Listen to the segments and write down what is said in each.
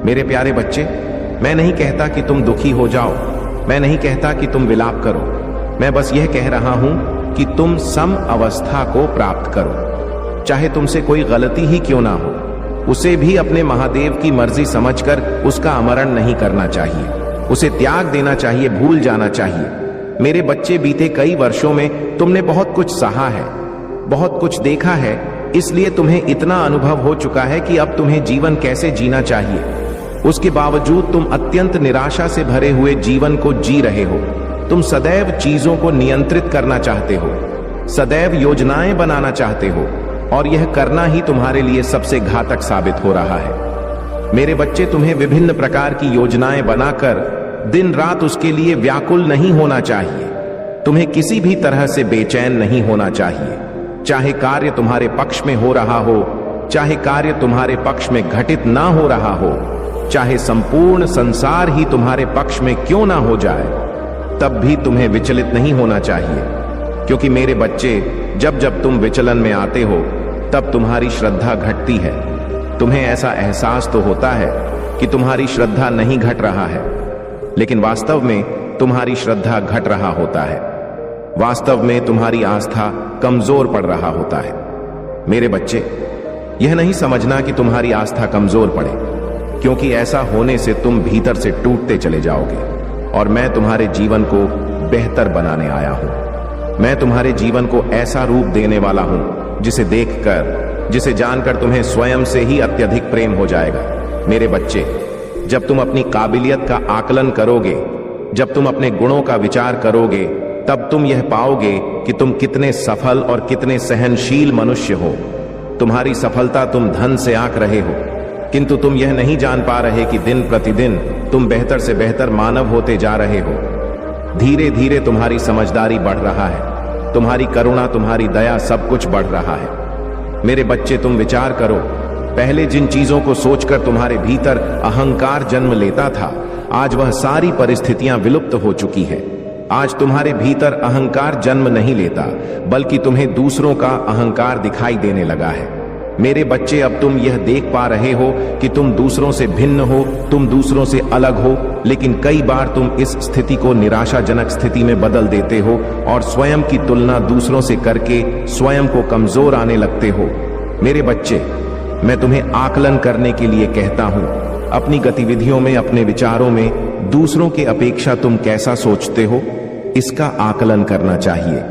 मेरे प्यारे बच्चे, मैं नहीं कहता कि तुम दुखी हो जाओ, मैं नहीं कहता कि तुम विलाप करो, मैं बस यह कह रहा हूं कि तुम सम अवस्था को प्राप्त करो। चाहे तुमसे कोई गलती ही क्यों ना हो, उसे भी अपने महादेव की मर्जी समझकर उसका आमरण नहीं करना चाहिए, उसे त्याग देना चाहिए, भूल जाना चाहिए। मेरे बच्चे, बीते कई वर्षों में तुमने बहुत कुछ सहा है, बहुत कुछ देखा है, इसलिए तुम्हें इतना अनुभव हो चुका है कि अब तुम्हें जीवन कैसे जीना चाहिए। उसके बावजूद तुम अत्यंत निराशा से भरे हुए जीवन को जी रहे हो। तुम सदैव चीजों को नियंत्रित करना चाहते हो, सदैव योजनाएं बनाना चाहते हो, और यह करना ही तुम्हारे लिए सबसे घातक साबित हो रहा है। मेरे बच्चे, तुम्हें विभिन्न प्रकार की योजनाएं बनाकर दिन रात उसके लिए व्याकुल नहीं होना चाहिए। तुम्हें किसी भी तरह से बेचैन नहीं होना चाहिए, चाहे कार्य तुम्हारे पक्ष में हो रहा हो, चाहे कार्य तुम्हारे पक्ष में घटित ना हो रहा हो, चाहे संपूर्ण संसार ही तुम्हारे पक्ष में क्यों ना हो जाए, तब भी तुम्हें विचलित नहीं होना चाहिए। क्योंकि मेरे बच्चे, जब जब तुम विचलन में आते हो तब तुम्हारी श्रद्धा घटती है। तुम्हें ऐसा एहसास तो होता है कि तुम्हारी श्रद्धा नहीं घट रहा है, लेकिन वास्तव में तुम्हारी श्रद्धा घट रहा होता है। वास्तव में तुम्हारी आस्था कमजोर पड़ रहा होता है। मेरे बच्चे, यह नहीं समझना कि तुम्हारी आस्था कमजोर पड़े, क्योंकि ऐसा होने से तुम भीतर से टूटते चले जाओगे, और मैं तुम्हारे जीवन को बेहतर बनाने आया हूं। मैं तुम्हारे जीवन को ऐसा रूप देने वाला हूं जिसे देखकर, जिसे जानकर तुम्हें स्वयं से ही अत्यधिक प्रेम हो जाएगा। मेरे बच्चे, जब तुम अपनी काबिलियत का आकलन करोगे, जब तुम अपने गुणों का विचार करोगे, तब तुम यह पाओगे कि तुम कितने सफल और कितने सहनशील मनुष्य हो। तुम्हारी सफलता तुम धन से आंक रहे हो, किंतु तुम यह नहीं जान पा रहे कि दिन प्रतिदिन तुम बेहतर से बेहतर मानव होते जा रहे हो। धीरे धीरे तुम्हारी समझदारी बढ़ रहा है, तुम्हारी करुणा, तुम्हारी दया, सब कुछ बढ़ रहा है। मेरे बच्चे, तुम विचार करो, पहले जिन चीजों को सोचकर तुम्हारे भीतर अहंकार जन्म लेता था, आज वह सारी परिस्थितियां विलुप्त हो चुकी है। आज तुम्हारे भीतर अहंकार जन्म नहीं लेता, बल्कि तुम्हें दूसरों का अहंकार दिखाई देने लगा है। मेरे बच्चे, अब तुम यह देख पा रहे हो कि तुम दूसरों से भिन्न हो, तुम दूसरों से अलग हो, लेकिन कई बार तुम इस स्थिति को निराशाजनक स्थिति में बदल देते हो और स्वयं की तुलना दूसरों से करके स्वयं को कमजोर आने लगते हो। मेरे बच्चे, मैं तुम्हें आकलन करने के लिए कहता हूं। अपनी गतिविधियों में, अपने विचारों में दूसरों की अपेक्षा तुम कैसा सोचते हो, इसका आकलन करना चाहिए।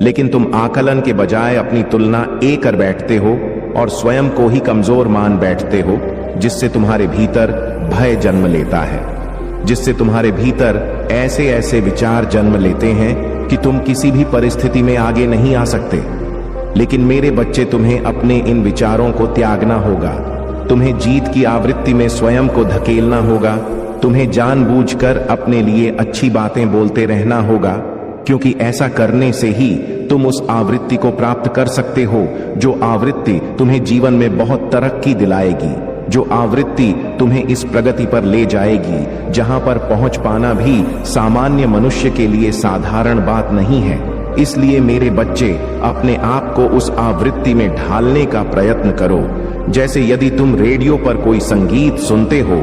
लेकिन तुम आकलन के बजाय अपनी तुलना कर बैठते हो और स्वयं को ही कमजोर मान बैठते हो, जिससे तुम्हारे भीतर भय जन्म लेता है, जिससे तुम्हारे भीतर ऐसे ऐसे विचार जन्म लेते हैं कि तुम किसी भी परिस्थिति में आगे नहीं आ सकते। लेकिन मेरे बच्चे, तुम्हें अपने इन विचारों को त्यागना होगा। तुम्हें जीत की आवृत्ति में स्वयं को धकेलना होगा। तुम्हें जानबूझकर अपने लिए अच्छी बातें बोलते रहना होगा, क्योंकि ऐसा करने से ही तुम उस आवृत्ति को प्राप्त कर सकते हो, जो आवृत्ति तुम्हें जीवन में बहुत तरक्की दिलाएगी, जो आवृत्ति तुम्हें इस प्रगति पर ले जाएगी जहां पर पहुंच पाना भी सामान्य मनुष्य के लिए साधारण बात नहीं है। इसलिए मेरे बच्चे, अपने आप को उस आवृत्ति में ढालने का प्रयत्न करो। जैसे यदि तुम रेडियो पर कोई संगीत सुनते हो,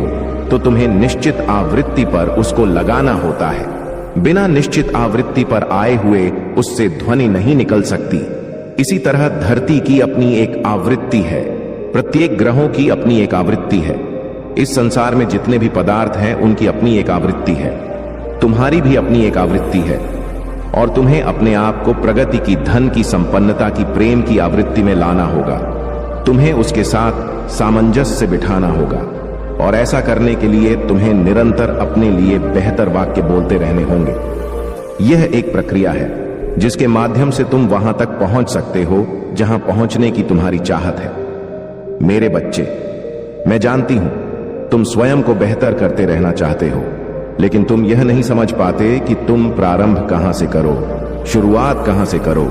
तो तुम्हें निश्चित आवृत्ति पर उसको लगाना होता है। बिना निश्चित आवृत्ति पर आए हुए उससे ध्वनि नहीं निकल सकती। इसी तरह धरती की अपनी एक आवृत्ति है, प्रत्येक ग्रहों की अपनी एक आवृत्ति है। इस संसार में जितने भी पदार्थ हैं, उनकी अपनी एक आवृत्ति है। तुम्हारी भी अपनी एक आवृत्ति है, और तुम्हें अपने आप को प्रगति की, धन की, संपन्नता की, प्रेम की आवृत्ति में लाना होगा। तुम्हें उसके साथ सामंजस्य बिठाना होगा, और ऐसा करने के लिए तुम्हें निरंतर अपने लिए बेहतर वाक्य बोलते रहने होंगे। यह एक प्रक्रिया है जिसके माध्यम से तुम वहां तक पहुंच सकते हो जहां पहुंचने की तुम्हारी चाहत है। मेरे बच्चे, मैं जानती हूं तुम स्वयं को बेहतर करते रहना चाहते हो, लेकिन तुम यह नहीं समझ पाते कि तुम प्रारंभ कहां से करो, शुरुआत कहां से करो।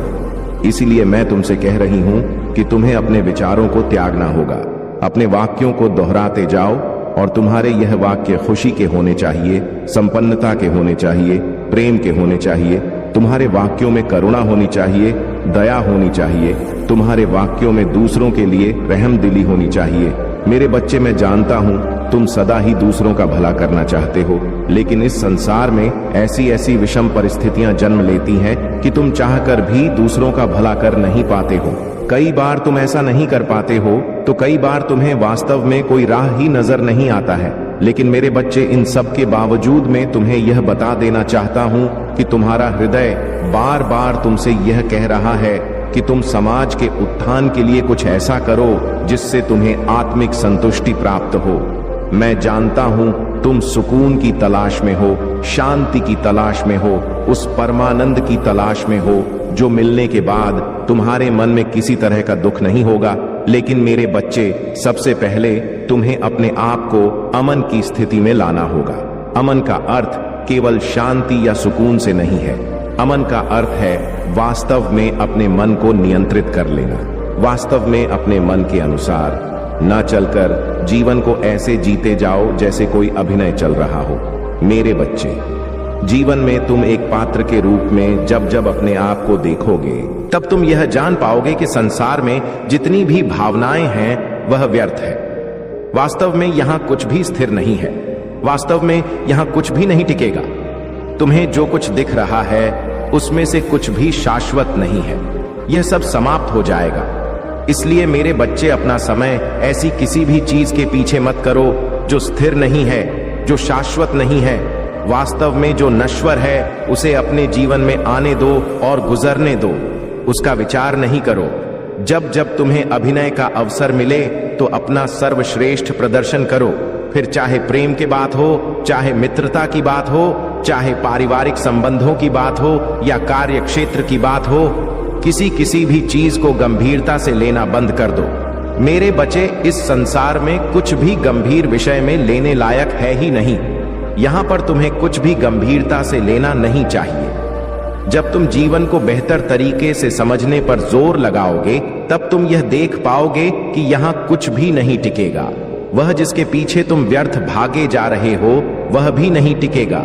इसीलिए मैं तुमसे कह रही हूं कि तुम्हें अपने विचारों को त्यागना होगा। अपने वाक्यों को दोहराते जाओ, और तुम्हारे यह वाक्य खुशी के होने चाहिए, संपन्नता के होने चाहिए, प्रेम के होने चाहिए। तुम्हारे वाक्यों में करुणा होनी चाहिए, दया होनी चाहिए। तुम्हारे वाक्यों में दूसरों के लिए रहमदिली होनी चाहिए। मेरे बच्चे, मैं जानता हूं तुम सदा ही दूसरों का भला करना चाहते हो, लेकिन इस संसार में ऐसी ऐसी विषम परिस्थितियां जन्म लेती हैं कि तुम चाहकर भी दूसरों का भला कर नहीं पाते हो। कई बार तुम ऐसा नहीं कर पाते हो तो कई बार तुम्हें वास्तव में कोई राह ही नजर नहीं आता है। लेकिन मेरे बच्चे, इन सब के बावजूद मैं तुम्हें यह बता देना चाहता हूं कि तुम्हारा हृदय बार बार तुमसे यह कह रहा है कि तुम समाज के उत्थान के लिए कुछ ऐसा करो जिससे तुम्हें आत्मिक संतुष्टि प्राप्त हो। मैं जानता हूं तुम सुकून की तलाश में हो, शांति की तलाश में हो, उस परमानंद की तलाश में हो जो मिलने के बाद तुम्हारे मन में किसी तरह का दुख नहीं होगा। लेकिन मेरे बच्चे, सबसे पहले तुम्हें अपने आप को अमन की स्थिति में लाना होगा। अमन का अर्थ केवल शांति या सुकून से नहीं है। अमन का अर्थ है वास्तव में अपने मन को नियंत्रित कर लेना, वास्तव में अपने मन के अनुसार न चलकर जीवन को ऐसे जीते जाओ जैसे कोई अभिनय चल रहा हो। मेरे बच्चे, जीवन में तुम एक पात्र के रूप में जब जब अपने आप को देखोगे तब तुम यह जान पाओगे कि संसार में जितनी भी भावनाएं हैं वह व्यर्थ है। वास्तव में यहां कुछ भी स्थिर नहीं है, वास्तव में यहां कुछ भी नहीं टिकेगा। तुम्हें जो कुछ दिख रहा है उसमें से कुछ भी शाश्वत नहीं है, यह सब समाप्त हो जाएगा। इसलिए मेरे बच्चे, अपना समय ऐसी किसी भी चीज के पीछे मत करो जो स्थिर नहीं है, जो शाश्वत नहीं है। वास्तव में जो नश्वर है उसे अपने जीवन में आने दो और गुजरने दो, उसका विचार नहीं करो। जब जब तुम्हें अभिनय का अवसर मिले तो अपना सर्वश्रेष्ठ प्रदर्शन करो, फिर चाहे प्रेम की बात हो, चाहे मित्रता की बात हो, चाहे पारिवारिक संबंधों की बात हो या कार्य क्षेत्र की बात हो। किसी भी चीज को गंभीरता से लेना बंद कर दो। मेरे बच्चे, इस संसार में कुछ भी गंभीर विषय में लेने लायक है ही नहीं। यहां पर तुम्हें कुछ भी गंभीरता से लेना नहीं चाहिए। जब तुम जीवन को बेहतर तरीके से समझने पर जोर लगाओगे तब तुम यह देख पाओगे कि यहां कुछ भी नहीं टिकेगा। वह जिसके पीछे तुम व्यर्थ भागे जा रहे हो वह भी नहीं टिकेगा।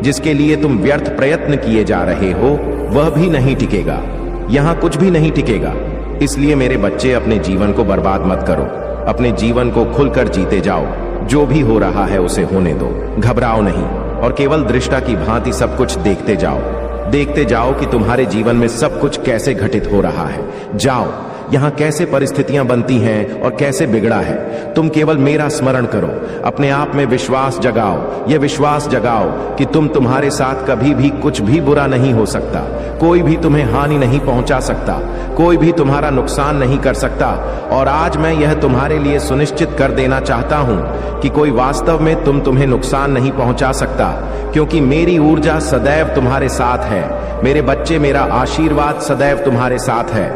जिसके लिए तुम व्यर्थ प्रयत्न किए जा रहे हो वह भी नहीं टिकेगा। यहां कुछ भी नहीं टिकेगा। इसलिए मेरे बच्चे, अपने जीवन को बर्बाद मत करो, अपने जीवन को खुलकर जीते जाओ। जो भी हो रहा है उसे होने दो, घबराओ नहीं और केवल दृष्टा की भांति सब कुछ देखते जाओ कि तुम्हारे जीवन में सब कुछ कैसे घटित हो रहा है। जाओ, यहां कैसे परिस्थितियां बनती हैं और कैसे बिगड़ा है। तुम केवल मेरा स्मरण करो, अपने आप में विश्वास जगाओ, यह विश्वास जगाओ कि तुम्हारे साथ कभी भी कुछ भी बुरा नहीं हो सकता। कोई भी तुम्हें हानि नहीं पहुंचा सकता, कोई भी तुम्हारा नुकसान नहीं कर सकता। और आज मैं यह तुम्हारे लिए सुनिश्चित कर देना चाहता हूं कि कोई वास्तव में तुम्हें नुकसान नहीं पहुंचा सकता, क्योंकि मेरी ऊर्जा सदैव तुम्हारे साथ है। मेरे बच्चे, मेरा आशीर्वाद सदैव तुम्हारे साथ है।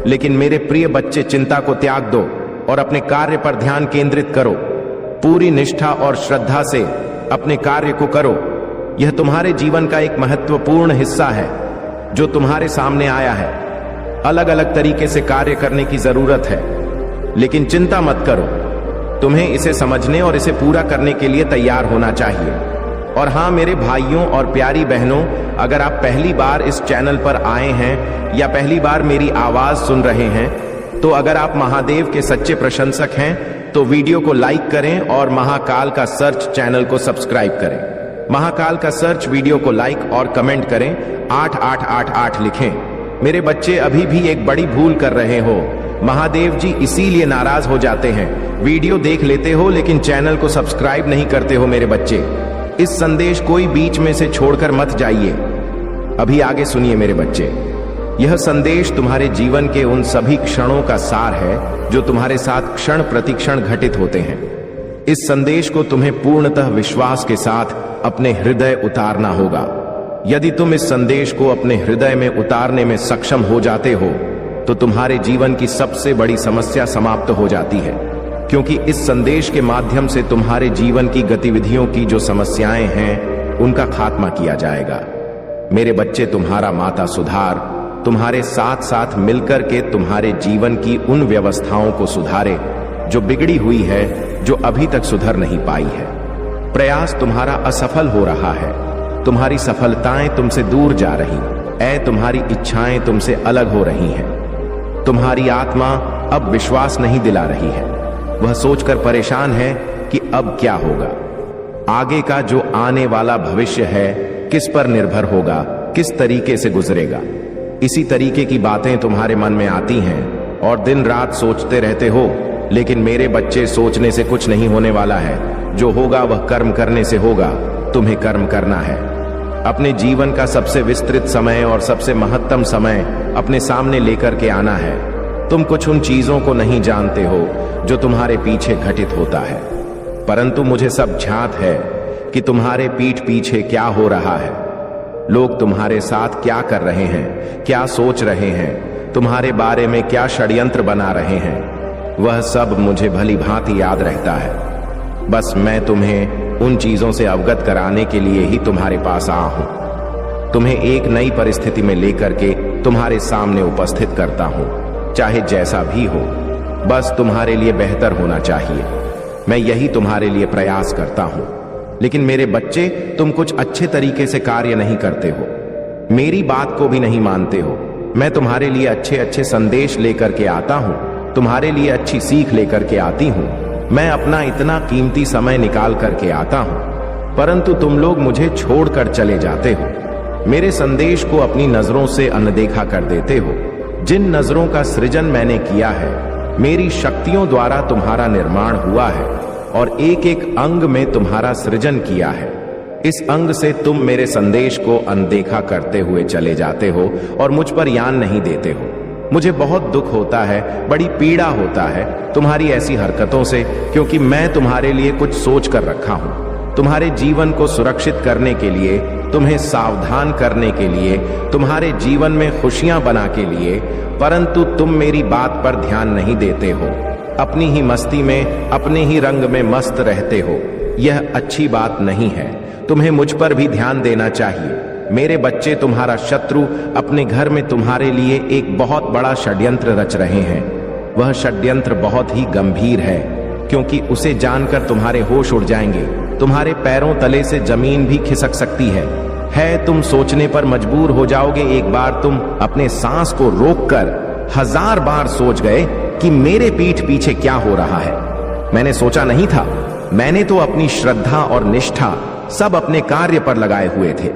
लेकिन मेरे प्रिय बच्चे, चिंता को त्याग दो और अपने कार्य पर ध्यान केंद्रित करो। पूरी निष्ठा और श्रद्धा से अपने कार्य को करो। यह तुम्हारे जीवन का एक महत्वपूर्ण हिस्सा है जो तुम्हारे सामने आया है। अलग अलग तरीके से कार्य करने की जरूरत है, लेकिन चिंता मत करो। तुम्हें इसे समझने और इसे पूरा करने के लिए तैयार होना चाहिए। और हाँ मेरे भाइयों और प्यारी बहनों, अगर आप पहली बार इस चैनल पर आए हैं या पहली बार मेरी आवाज सुन रहे हैं, तो अगर आप महादेव के सच्चे प्रशंसक हैं तो वीडियो को लाइक करें और महाकाल का सर्च चैनल को सब्सक्राइब करें। महाकाल का सर्च वीडियो को लाइक और कमेंट करें, 8888 लिखें। मेरे बच्चे, अभी भी एक बड़ी भूल कर रहे हो। महादेव जी इसीलिए नाराज हो जाते हैं। वीडियो देख लेते हो लेकिन चैनल को सब्सक्राइब नहीं करते हो। मेरे बच्चे, इस संदेश कोई बीच में से छोड़कर मत जाइए। अभी आगे सुनिए मेरे बच्चे। यह संदेश तुम्हारे जीवन के उन सभी क्षणों का सार है जो तुम्हारे साथ क्षण प्रतिक्षण घटित होते हैं। इस संदेश को तुम्हें पूर्णतः विश्वास के साथ अपने हृदय उतारना होगा। यदि तुम इस संदेश को अपने हृदय में उतारने में सक्षम हो जाते हो तो तुम्हारे जीवन की सबसे बड़ी समस्या समाप्त हो जाती है, क्योंकि इस संदेश के माध्यम से तुम्हारे जीवन की गतिविधियों की जो समस्याएं हैं उनका खात्मा किया जाएगा। मेरे बच्चे, तुम्हारा माता सुधार तुम्हारे साथ साथ मिलकर के तुम्हारे जीवन की उन व्यवस्थाओं को सुधारे जो बिगड़ी हुई है, जो अभी तक सुधर नहीं पाई है। प्रयास तुम्हारा असफल हो रहा है, तुम्हारी सफलताएं तुमसे दूर जा रही, तुम्हारी इच्छाएं तुमसे अलग हो रही हैं। तुम्हारी आत्मा अब विश्वास नहीं दिला रही है। वह सोचकर परेशान है कि अब क्या होगा। आगे का जो आने वाला भविष्य है किस पर निर्भर होगा, किस तरीके से गुजरेगा। इसी तरीके की बातें तुम्हारे मन में आती हैं और दिन रात सोचते रहते हो। लेकिन मेरे बच्चे, सोचने से कुछ नहीं होने वाला है। जो होगा वह कर्म करने से होगा। तुम्हें कर्म करना है। अपने जीवन का सबसे विस्तृत समय और सबसे महत्तम समय अपने सामने लेकर के आना है। तुम कुछ उन चीजों को नहीं जानते हो जो तुम्हारे पीछे घटित होता है, परंतु मुझे सब ज्ञात है कि तुम्हारे पीठ पीछे क्या हो रहा है। लोग तुम्हारे साथ क्या कर रहे हैं, क्या सोच रहे हैं, तुम्हारे बारे में क्या षड्यंत्र बना रहे हैं, वह सब मुझे भली भांति याद रहता है। बस मैं तुम्हें उन चीजों से अवगत कराने के लिए ही तुम्हारे पास आया हूं। तुम्हें एक नई परिस्थिति में लेकर के तुम्हारे सामने उपस्थित करता हूं, चाहे जैसा भी हो। बस तुम्हारे लिए बेहतर होना चाहिए। मैं यही तुम्हारे लिए प्रयास करता हूं। लेकिन मेरे बच्चे, तुम कुछ अच्छे तरीके से कार्य नहीं करते हो, मेरी बात को भी नहीं मानते हो। मैं तुम्हारे लिए अच्छे अच्छे संदेश लेकर के आता हूं, तुम्हारे लिए अच्छी सीख लेकर के आती हूं। मैं अपना इतना कीमती समय निकाल करके आता हूं, परंतु तुम लोग मुझे छोड़कर चले जाते हो। मेरे संदेश को अपनी नजरों से अनदेखा कर देते हो। जिन नजरों का सृजन मैंने किया है, मेरी शक्तियों द्वारा तुम्हारा निर्माण हुआ है और एक एक अंग में तुम्हारा सृजन किया है। इस अंग से तुम मेरे संदेश को अनदेखा करते हुए चले जाते हो और मुझ पर यान नहीं देते हो। मुझे बहुत दुख होता है, बड़ी पीड़ा होता है तुम्हारी ऐसी हरकतों से, क्योंकि मैं तुम्हारे लिए कुछ सोच कर रखा हूं। तुम्हारे जीवन को सुरक्षित करने के लिए, तुम्हें सावधान करने के लिए, तुम्हारे जीवन में खुशियां बना के लिए, परंतु तुम मेरी बात पर ध्यान नहीं देते हो। अपनी ही मस्ती में, अपने ही रंग में मस्त रहते हो। यह अच्छी बात नहीं है। तुम्हें मुझ पर भी ध्यान देना चाहिए। मेरे बच्चे, तुम्हारा शत्रु अपने घर में तुम्हारे लिए एक बहुत बड़ा षड्यंत्र रच रहे हैं। वह षड्यंत्र बहुत ही गंभीर है, क्योंकि उसे जानकर तुम्हारे होश उड़ जाएंगे। तुम्हारे पैरों तले से जमीन भी खिसक सकती है। तुम सोचने पर मजबूर हो जाओगे। एक बार तुम अपने सांस को रोककर 1000 बार सोच गए कि मेरे पीठ पीछे क्या हो रहा है। मैंने सोचा नहीं था। मैंने तो अपनी श्रद्धा और निष्ठा सब अपने कार्य पर लगाए हुए थे,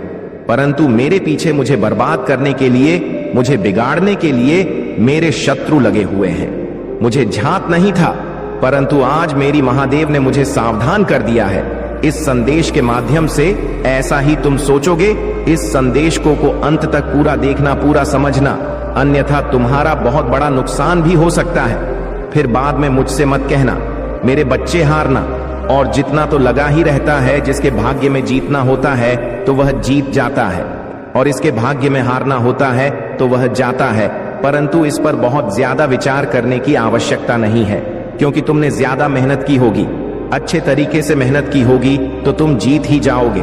परंतु मेरे पीछे मुझे बर्बाद करने के लिए, मुझे बिगाड़ने के लिए मेरे शत्रु लगे हुए हैं। मुझे झांक नहीं था, परंतु आज मेरी महादेव ने मुझे सावधान कर दिया है। इस संदेश के माध्यम से ऐसा ही तुम सोचोगे। इस संदेश को अंत तक पूरा देखना, पूरा समझना, अन्यथा तुम्हारा बहुत बड़ा नुकसान भी हो सकता है। फिर बाद में मुझसे मत कहना मेरे बच्चे हारना। और जितना तो लगा ही रहता है, जिसके भाग्य में जीतना होता है तो वह जीत जाता है, और इसके भाग्य में हारना होता है तो वह जाता है। परंतु इस पर बहुत ज्यादा विचार करने की आवश्यकता नहीं है, क्योंकि तुमने ज्यादा मेहनत की होगी, अच्छे तरीके से मेहनत की होगी तो तुम जीत ही जाओगे।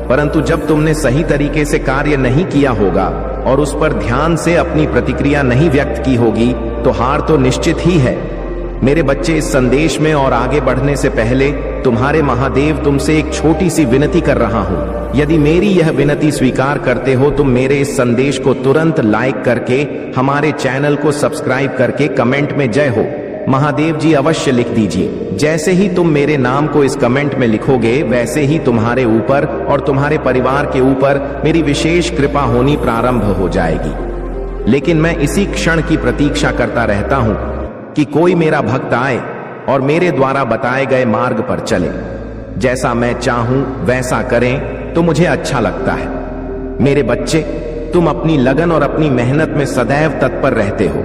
परंतु जब तुमने सही तरीके से कार्य नहीं किया होगा और उस पर ध्यान से अपनी प्रतिक्रिया नहीं व्यक्त की होगी तो हार तो निश्चित ही है। मेरे बच्चे, इस संदेश में और आगे बढ़ने से पहले तुम्हारे महादेव तुमसे एक छोटी सी विनती कर रहा हूं। यदि मेरी यह विनती स्वीकार करते हो तो मेरे इस संदेश को तुरंत लाइक करके, हमारे चैनल को सब्सक्राइब करके कमेंट में जय हो महादेव जी अवश्य लिख दीजिए। जैसे ही तुम मेरे नाम को इस कमेंट में लिखोगे, वैसे ही तुम्हारे ऊपर और तुम्हारे परिवार के ऊपर मेरी विशेष कृपा होनी प्रारंभ हो जाएगी। लेकिन मैं इसी क्षण की प्रतीक्षा करता रहता हूं कि कोई मेरा भक्त आए और मेरे द्वारा बताए गए मार्ग पर चले। जैसा मैं चाहूं वैसा करें तो मुझे अच्छा लगता है। मेरे बच्चे, तुम अपनी लगन और अपनी मेहनत में सदैव तत्पर रहते हो।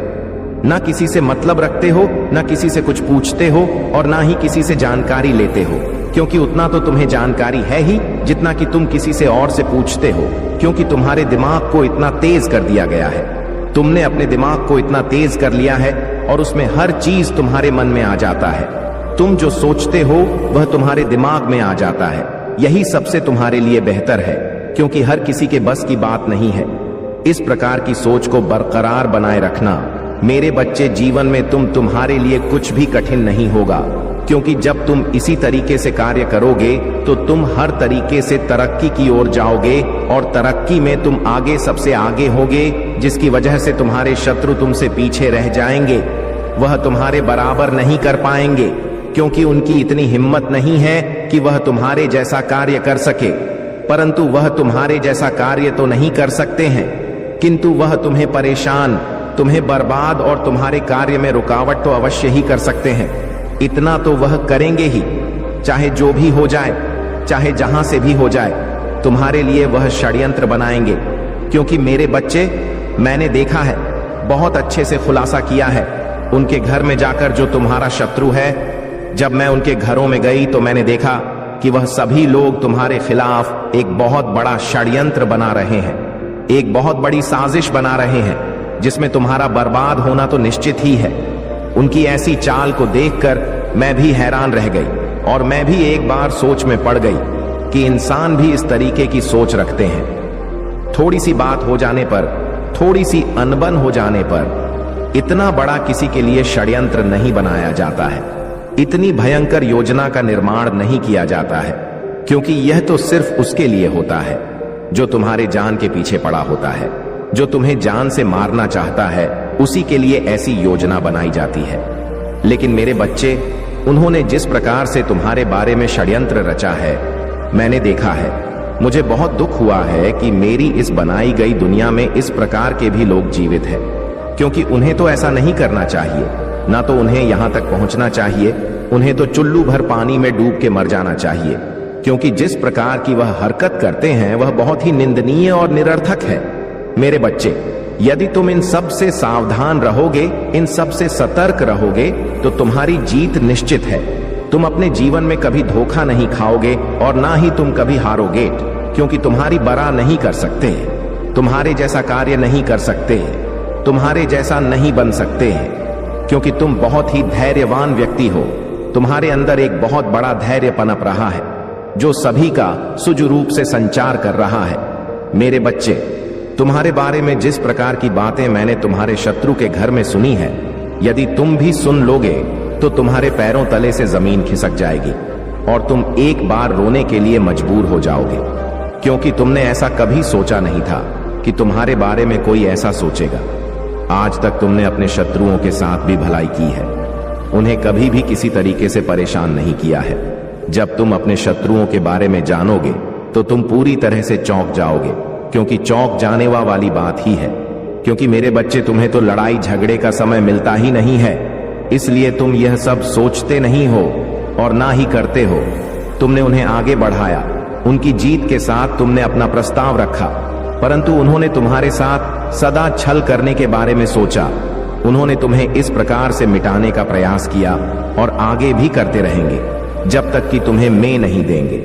ना किसी से मतलब रखते हो, ना किसी से कुछ पूछते हो, और ना ही किसी से जानकारी लेते हो, क्योंकि उतना तो तुम्हें जानकारी है ही जितना कि तुम किसी से और से पूछते हो, क्योंकि तुम्हारे दिमाग को इतना तेज कर दिया गया है। तुमने अपने दिमाग को इतना तेज कर लिया है और उसमें हर चीज तुम्हारे मन में आ जाता है। तुम जो सोचते हो वह तुम्हारे दिमाग में आ जाता है। यही सबसे तुम्हारे लिए बेहतर है, क्योंकि हर किसी के बस की बात नहीं है। इस प्रकार की सोच को बरकरार बनाए रखना मेरे बच्चे। जीवन में तुम्हारे लिए कुछ भी कठिन नहीं होगा, क्योंकि जब तुम इसी तरीके से कार्य करोगे तो तुम हर तरीके से तरक्की की ओर जाओगे, और तरक्की में तुम आगे सबसे आगे होगे, जिसकी वजह से तुम्हारे शत्रु तुमसे पीछे रह जाएंगे। वह तुम्हारे बराबर नहीं कर पाएंगे। क्योंकि उनकी इतनी हिम्मत नहीं है कि वह तुम्हारे जैसा कार्य कर सके। परंतु वह तुम्हारे जैसा कार्य तो नहीं कर सकते हैं, किंतु वह तुम्हें परेशान, तुम्हें बर्बाद और तुम्हारे कार्य में रुकावट तो अवश्य ही कर सकते हैं। इतना तो वह करेंगे ही, चाहे जो भी हो जाए, चाहे जहां से भी हो जाए, तुम्हारे लिए वह षड्यंत्र बनाएंगे। क्योंकि मेरे बच्चे, मैंने देखा है, बहुत अच्छे से खुलासा किया है उनके घर में जाकर जो तुम्हारा शत्रु है। जब मैं उनके घरों में गई तो मैंने देखा कि वह सभी लोग तुम्हारे खिलाफ एक बहुत बड़ा षड्यंत्र बना रहे हैं, एक बहुत बड़ी साजिश बना रहे हैं, जिसमें तुम्हारा बर्बाद होना तो निश्चित ही है। उनकी ऐसी चाल को देखकर मैं भी हैरान रह गई और मैं भी एक बार सोच में पड़ गई कि इंसान भी इस तरीके की सोच रखते हैं। थोड़ी सी बात हो जाने पर, थोड़ी सी अनबन हो जाने पर इतना बड़ा किसी के लिए षड्यंत्र नहीं बनाया जाता है, इतनी भयंकर योजना का निर्माण नहीं किया जाता है, क्योंकि यह तो सिर्फ उसके लिए होता है जो तुम्हारे जान के पीछे पड़ा होता है, जो तुम्हें जान से मारना चाहता है, उसी के लिए ऐसी योजना बनाई जाती है। लेकिन मेरे बच्चे, उन्होंने जिस प्रकार से तुम्हारे बारे में षड्यंत्र रचा है, मैंने देखा है। मुझे बहुत दुख हुआ है कि मेरी इस बनाई गई दुनिया में इस प्रकार के भी लोग जीवित हैं, क्योंकि उन्हें तो ऐसा नहीं करना चाहिए, ना तो उन्हें यहां तक पहुंचना चाहिए। उन्हें तो चुल्लू भर पानी में डूब के मर जाना चाहिए, क्योंकि जिस प्रकार की वह हरकत करते हैं वह बहुत ही निंदनीय और निरर्थक है। मेरे बच्चे, यदि तुम इन सब से सावधान रहोगे, इन सब से सतर्क रहोगे, तो तुम्हारी जीत निश्चित है। तुम अपने जीवन में कभी धोखा नहीं खाओगे और ना ही तुम कभी हारोगे, क्योंकि तुम्हारी बरा नहीं कर सकते, तुम्हारे जैसा कार्य नहीं कर सकते, तुम्हारे जैसा नहीं बन सकते, क्योंकि तुम बहुत ही धैर्यवान व्यक्ति हो। तुम्हारे अंदर एक बहुत बड़ा धैर्य पनप रहा है, जो सभी का सुचारू रूप से संचार कर रहा है। मेरे बच्चे, तुम्हारे बारे में जिस प्रकार की बातें मैंने तुम्हारे शत्रु के घर में सुनी है, यदि तुम भी सुन लोगे तो तुम्हारे पैरों तले से जमीन खिसक जाएगी और तुम एक बार रोने के लिए मजबूर हो जाओगे, क्योंकि तुमने ऐसा कभी सोचा नहीं था कि तुम्हारे बारे में कोई ऐसा सोचेगा। आज तक तुमने अपने शत्रुओं के साथ भी भलाई की है, उन्हें कभी भी किसी तरीके से परेशान नहीं किया है। जब तुम अपने शत्रुओं के बारे में जानोगे तो तुम पूरी तरह से चौंक जाओगे, क्योंकि चौंक जाने वाली बात ही है। क्योंकि मेरे बच्चे, तुम्हें तो लड़ाई झगड़े का समय मिलता ही नहीं है, इसलिए तुम यह सब सोचते नहीं हो और ना ही करते हो। तुमने उन्हें आगे बढ़ाया, उनकी जीत के साथ तुमने अपना प्रस्ताव रखा, परंतु उन्होंने तुम्हारे साथ सदा छल करने के बारे में सोचा। उन्होंने तुम्हें इस प्रकार से मिटाने का प्रयास किया और आगे भी करते रहेंगे जब तक कि तुम्हें मैं नहीं देंगे।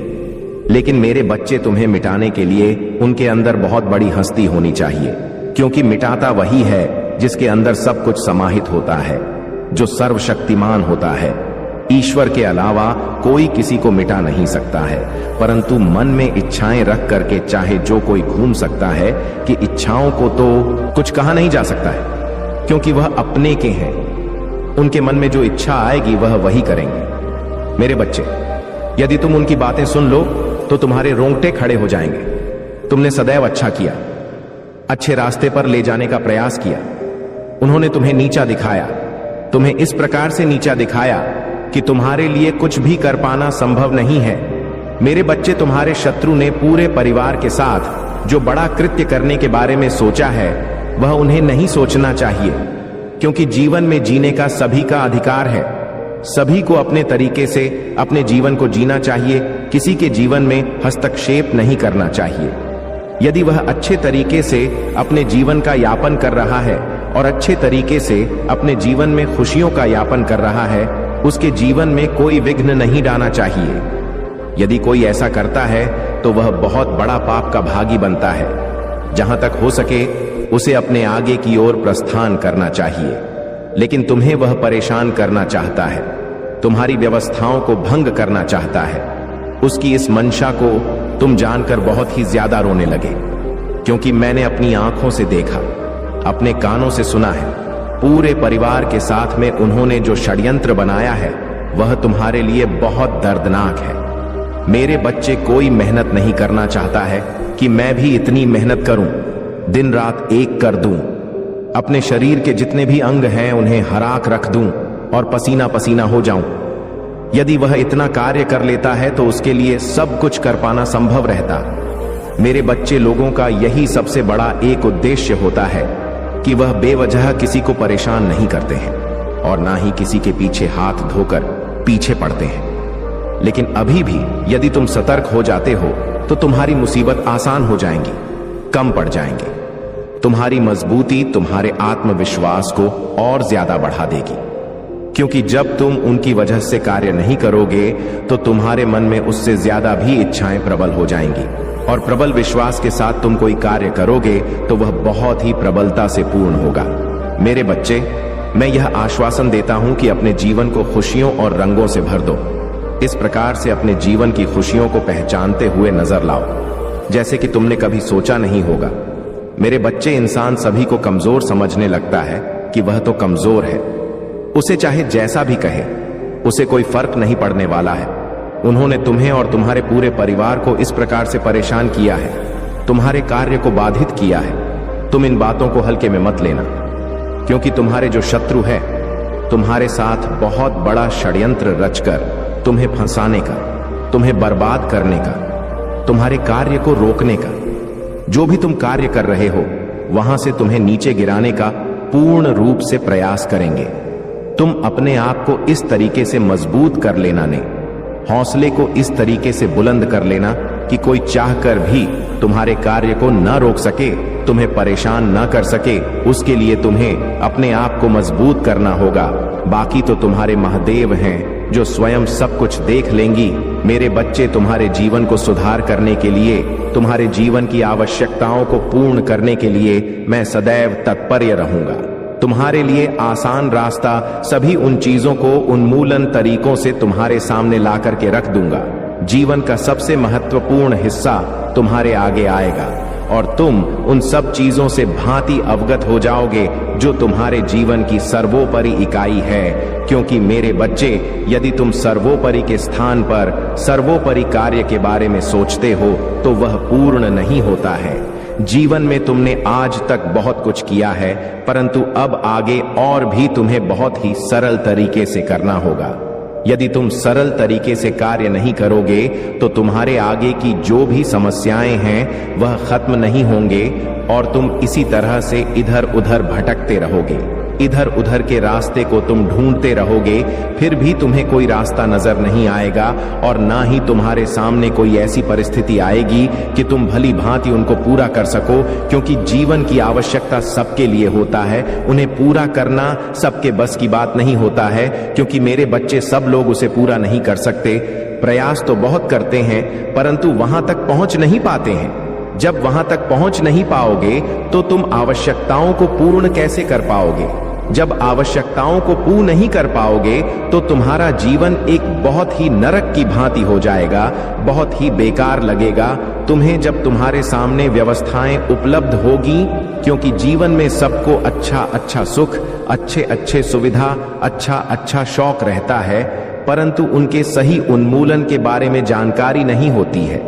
लेकिन मेरे बच्चे, तुम्हें मिटाने के लिए उनके अंदर बहुत बड़ी हस्ती होनी चाहिए, क्योंकि मिटाता वही है जिसके अंदर सब कुछ समाहित होता है, जो सर्वशक्तिमान होता है। ईश्वर के अलावा कोई किसी को मिटा नहीं सकता है, परंतु मन में इच्छाएं रख करके चाहे जो कोई घूम सकता है कि इच्छाओं को तो कुछ कहा नहीं जा सकता है, क्योंकि वह अपने के हैं। उनके मन में जो इच्छा आएगी वह वही करेंगे। मेरे बच्चे, यदि तुम उनकी बातें सुन लो तो तुम्हारे रोंगटे खड़े हो जाएंगे। तुमने सदैव अच्छा किया, अच्छे रास्ते पर ले जाने का प्रयास किया। उन्होंने तुम्हें नीचा दिखाया, तुम्हें इस प्रकार से नीचा दिखाया कि तुम्हारे लिए कुछ भी कर पाना संभव नहीं है। मेरे बच्चे, तुम्हारे शत्रु ने पूरे परिवार के साथ जो बड़ा कृत्य करने के बारे में सोचा है, वह उन्हें नहीं सोचना चाहिए, क्योंकि जीवन में जीने का सभी का अधिकार है। सभी को अपने तरीके से अपने जीवन को जीना चाहिए, किसी के जीवन में हस्तक्षेप नहीं करना चाहिए। यदि वह अच्छे तरीके से अपने जीवन का यापन कर रहा है और अच्छे तरीके से अपने जीवन में खुशियों का यापन कर रहा है, उसके जीवन में कोई विघ्न नहीं डालना चाहिए। यदि कोई ऐसा करता है तो वह बहुत बड़ा पाप का भागी बनता है। जहां तक हो सके उसे अपने आगे की ओर प्रस्थान करना चाहिए, लेकिन तुम्हें वह परेशान करना चाहता है, तुम्हारी व्यवस्थाओं को भंग करना चाहता है। उसकी इस मंशा को तुम जानकर बहुत ही ज्यादा रोने लगे, क्योंकि मैंने अपनी आंखों से देखा, अपने कानों से सुना है। पूरे परिवार के साथ में उन्होंने जो षड्यंत्र बनाया है वह तुम्हारे लिए बहुत दर्दनाक है। मेरे बच्चे, कोई मेहनत नहीं करना चाहता है कि मैं भी इतनी मेहनत करूं, दिन रात एक कर दूं, अपने शरीर के जितने भी अंग हैं उन्हें हराक रख दूं और पसीना पसीना हो जाऊं। यदि वह इतना कार्य कर लेता है तो उसके लिए सब कुछ कर पाना संभव रहता। मेरे बच्चे लोगों का यही सबसे बड़ा एक उद्देश्य होता है कि वह बेवजह किसी को परेशान नहीं करते हैं और ना ही किसी के पीछे हाथ धोकर पीछे पड़ते हैं। लेकिन अभी भी यदि तुम सतर्क हो जाते हो तो तुम्हारी मुसीबत आसान हो जाएंगी, कम पड़ जाएंगे। तुम्हारी मजबूती तुम्हारे आत्मविश्वास को और ज्यादा बढ़ा देगी, क्योंकि जब तुम उनकी वजह से कार्य नहीं करोगे तो तुम्हारे मन में उससे ज्यादा भी इच्छाएं प्रबल हो जाएंगी, और प्रबल विश्वास के साथ तुम कोई कार्य करोगे तो वह बहुत ही प्रबलता से पूर्ण होगा। मेरे बच्चे, मैं यह आश्वासन देता हूं कि अपने जीवन को खुशियों और रंगों से भर दो। इस प्रकार से अपने जीवन की खुशियों को पहचानते हुए नजर लाओ जैसे कि तुमने कभी सोचा नहीं होगा। मेरे बच्चे, इंसान सभी को कमजोर समझने लगता है कि वह तो कमजोर है, उसे चाहे जैसा भी कहे उसे कोई फर्क नहीं पड़ने वाला है। उन्होंने तुम्हें और तुम्हारे पूरे परिवार को इस प्रकार से परेशान किया है, तुम्हारे कार्य को बाधित किया है। तुम इन बातों को हल्के में मत लेना, क्योंकि तुम्हारे जो शत्रु है तुम्हारे साथ बहुत बड़ा षड्यंत्र रचकर तुम्हें फंसाने का, तुम्हें बर्बाद करने का, तुम्हारे कार्य को रोकने का, जो भी तुम कार्य कर रहे हो वहां से तुम्हें नीचे गिराने का पूर्ण रूप से प्रयास करेंगे। तुम अपने आप को इस तरीके से मजबूत कर लेना ने, हौसले को इस तरीके से बुलंद कर लेना कि कोई चाहकर भी तुम्हारे कार्य को न रोक सके, तुम्हें परेशान न कर सके। उसके लिए तुम्हें अपने आप को मजबूत करना होगा। बाकी तो तुम्हारे महादेव हैं जो स्वयं सब कुछ देख लेंगी। मेरे बच्चे, तुम्हारे जीवन को सुधार करने के लिए, तुम्हारे जीवन की आवश्यकताओं को पूर्ण करने के लिए मैं सदैव तत्पर रहूंगा। तुम्हारे लिए आसान रास्ता सभी उन चीजों को उन्मूलन तरीकों से तुम्हारे सामने ला करके रख दूंगा। जीवन का सबसे महत्वपूर्ण हिस्सा तुम्हारे आगे आएगा और तुम उन सब चीजों से भांति अवगत हो जाओगे जो तुम्हारे जीवन की सर्वोपरि इकाई है। क्योंकि मेरे बच्चे, यदि तुम सर्वोपरि के स्थान पर सर्वोपरि कार्य के बारे में सोचते हो तो वह पूर्ण नहीं होता है। जीवन में तुमने आज तक बहुत कुछ किया है, परंतु अब आगे और भी तुम्हें बहुत ही सरल तरीके से करना होगा। यदि तुम सरल तरीके से कार्य नहीं करोगे तो तुम्हारे आगे की जो भी समस्याएं हैं वह खत्म नहीं होंगे और तुम इसी तरह से इधर उधर भटकते रहोगे। इधर उधर के रास्ते को तुम ढूंढते रहोगे, फिर भी तुम्हें कोई रास्ता नजर नहीं आएगा और ना ही तुम्हारे सामने कोई ऐसी परिस्थिति आएगी कि तुम भली भांति उनको पूरा कर सको। क्योंकि जीवन की आवश्यकता सबके लिए होता है, उन्हें पूरा करना सबके बस की बात नहीं होता है। क्योंकि मेरे बच्चे, सब लोग उसे पूरा नहीं कर सकते। प्रयास तो बहुत करते हैं परंतु वहां तक पहुंच नहीं पाते हैं। जब वहां तक पहुंच नहीं पाओगे तो तुम आवश्यकताओं को पूर्ण कैसे कर पाओगे? जब आवश्यकताओं को पूर्ण नहीं कर पाओगे तो तुम्हारा जीवन एक बहुत ही नरक की भांति हो जाएगा, बहुत ही बेकार लगेगा तुम्हें जब तुम्हारे सामने व्यवस्थाएं उपलब्ध होगी। क्योंकि जीवन में सबको अच्छा अच्छा सुख, अच्छे अच्छे सुविधा, अच्छा अच्छा शौक रहता है, परंतु उनके सही उन्मूलन के बारे में जानकारी नहीं होती है।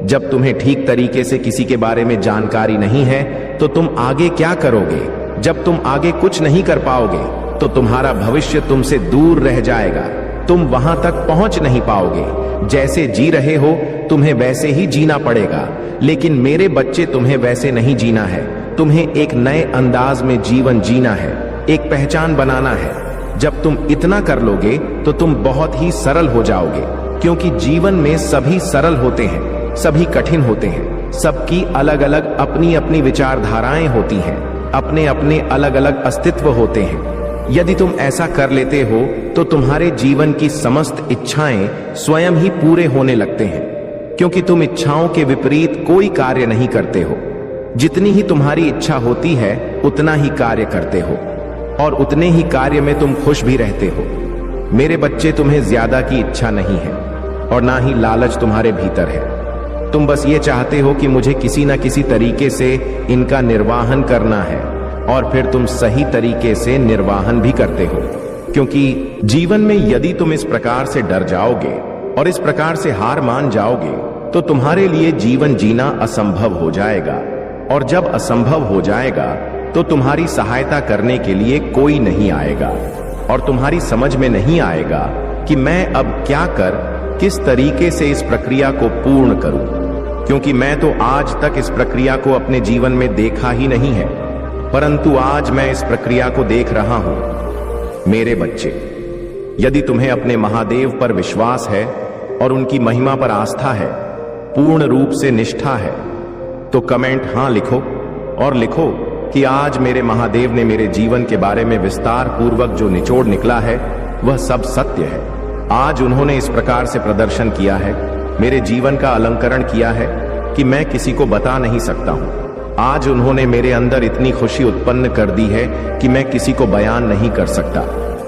जब तुम्हें ठीक तरीके से किसी के बारे में जानकारी नहीं है तो तुम आगे क्या करोगे? जब तुम आगे कुछ नहीं कर पाओगे तो तुम्हारा भविष्य तुमसे दूर रह जाएगा। तुम वहां तक पहुंच नहीं पाओगे। जैसे जी रहे हो तुम्हें वैसे ही जीना पड़ेगा। लेकिन मेरे बच्चे, तुम्हें वैसे नहीं जीना है। तुम्हें एक नए अंदाज में जीवन जीना है, एक पहचान बनाना है। जब तुम इतना कर लोगे तो तुम बहुत ही सरल हो जाओगे। क्योंकि जीवन में सभी सरल होते हैं, सभी कठिन होते हैं। सबकी अलग अलग अपनी अपनी विचारधाराएं होती हैं, अपने अपने अलग अलग अस्तित्व होते हैं। यदि तुम ऐसा कर लेते हो तो तुम्हारे जीवन की समस्त इच्छाएं स्वयं ही पूरे होने लगते हैं। क्योंकि तुम इच्छाओं के विपरीत कोई कार्य नहीं करते हो। जितनी ही तुम्हारी इच्छा होती है उतना ही कार्य करते हो और उतने ही कार्य में तुम खुश भी रहते हो। मेरे बच्चे, तुम्हें ज्यादा की इच्छा नहीं है और ना ही लालच तुम्हारे भीतर है। तुम बस ये चाहते हो कि मुझे किसी न किसी तरीके से इनका निर्वाहन करना है और फिर तुम सही तरीके से निर्वाहन भी करते हो। क्योंकि जीवन में यदि तुम इस प्रकार से डर जाओगे और इस प्रकार से हार मान जाओगे तो तुम्हारे लिए जीवन जीना असंभव हो जाएगा। और जब असंभव हो जाएगा तो तुम्हारी सहायता करने के लिए कोई नहीं आएगा और तुम्हारी समझ में नहीं आएगा कि मैं अब क्या कर किस तरीके से इस प्रक्रिया को पूर्ण करूं, क्योंकि मैं तो आज तक इस प्रक्रिया को अपने जीवन में देखा ही नहीं है, परंतु आज मैं इस प्रक्रिया को देख रहा हूं। मेरे बच्चे, यदि तुम्हें अपने महादेव पर विश्वास है और उनकी महिमा पर आस्था है, पूर्ण रूप से निष्ठा है, तो कमेंट हां लिखो और लिखो कि आज मेरे महादेव ने मेरे जीवन के बारे में विस्तार पूर्वक जो निचोड़ निकला है वह सब सत्य है। आज उन्होंने इस प्रकार से प्रदर्शन किया है, मेरे जीवन का अलंकरण किया है कि मैं किसी को बता नहीं सकता हूं। आज उन्होंने मेरे अंदर इतनी खुशी उत्पन्न कर दी है कि मैं किसी को बयान नहीं कर सकता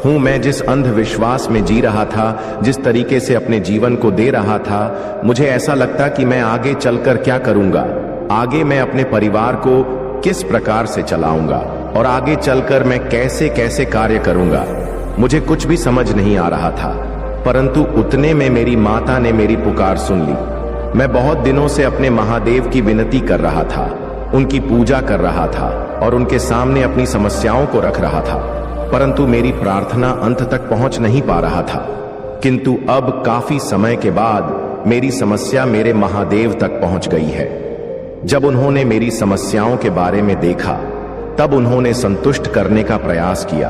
हूं। मैं जिस अंधविश्वास में जी रहा था, जिस तरीके से अपने जीवन को दे रहा था, मुझे ऐसा लगता कि मैं आगे चलकर क्या करूंगा, आगे मैं अपने परिवार को किस प्रकार से चलाऊंगा और आगे चलकर मैं कैसे कैसे कार्य करूंगा, मुझे कुछ भी समझ नहीं आ रहा था। परंतु उतने में मेरी माता ने मेरी पुकार सुन ली। मैं बहुत दिनों से अपने महादेव की विनती कर रहा था, उनकी पूजा कर रहा था और उनके सामने अपनी समस्याओं को रख रहा था, परंतु मेरी प्रार्थना अंत तक पहुंच नहीं पा रहा था। किंतु अब काफी समय के बाद मेरी समस्या मेरे महादेव तक पहुंच गई है। जब उन्होंने मेरी समस्याओं के बारे में देखा, तब उन्होंने संतुष्ट करने का प्रयास किया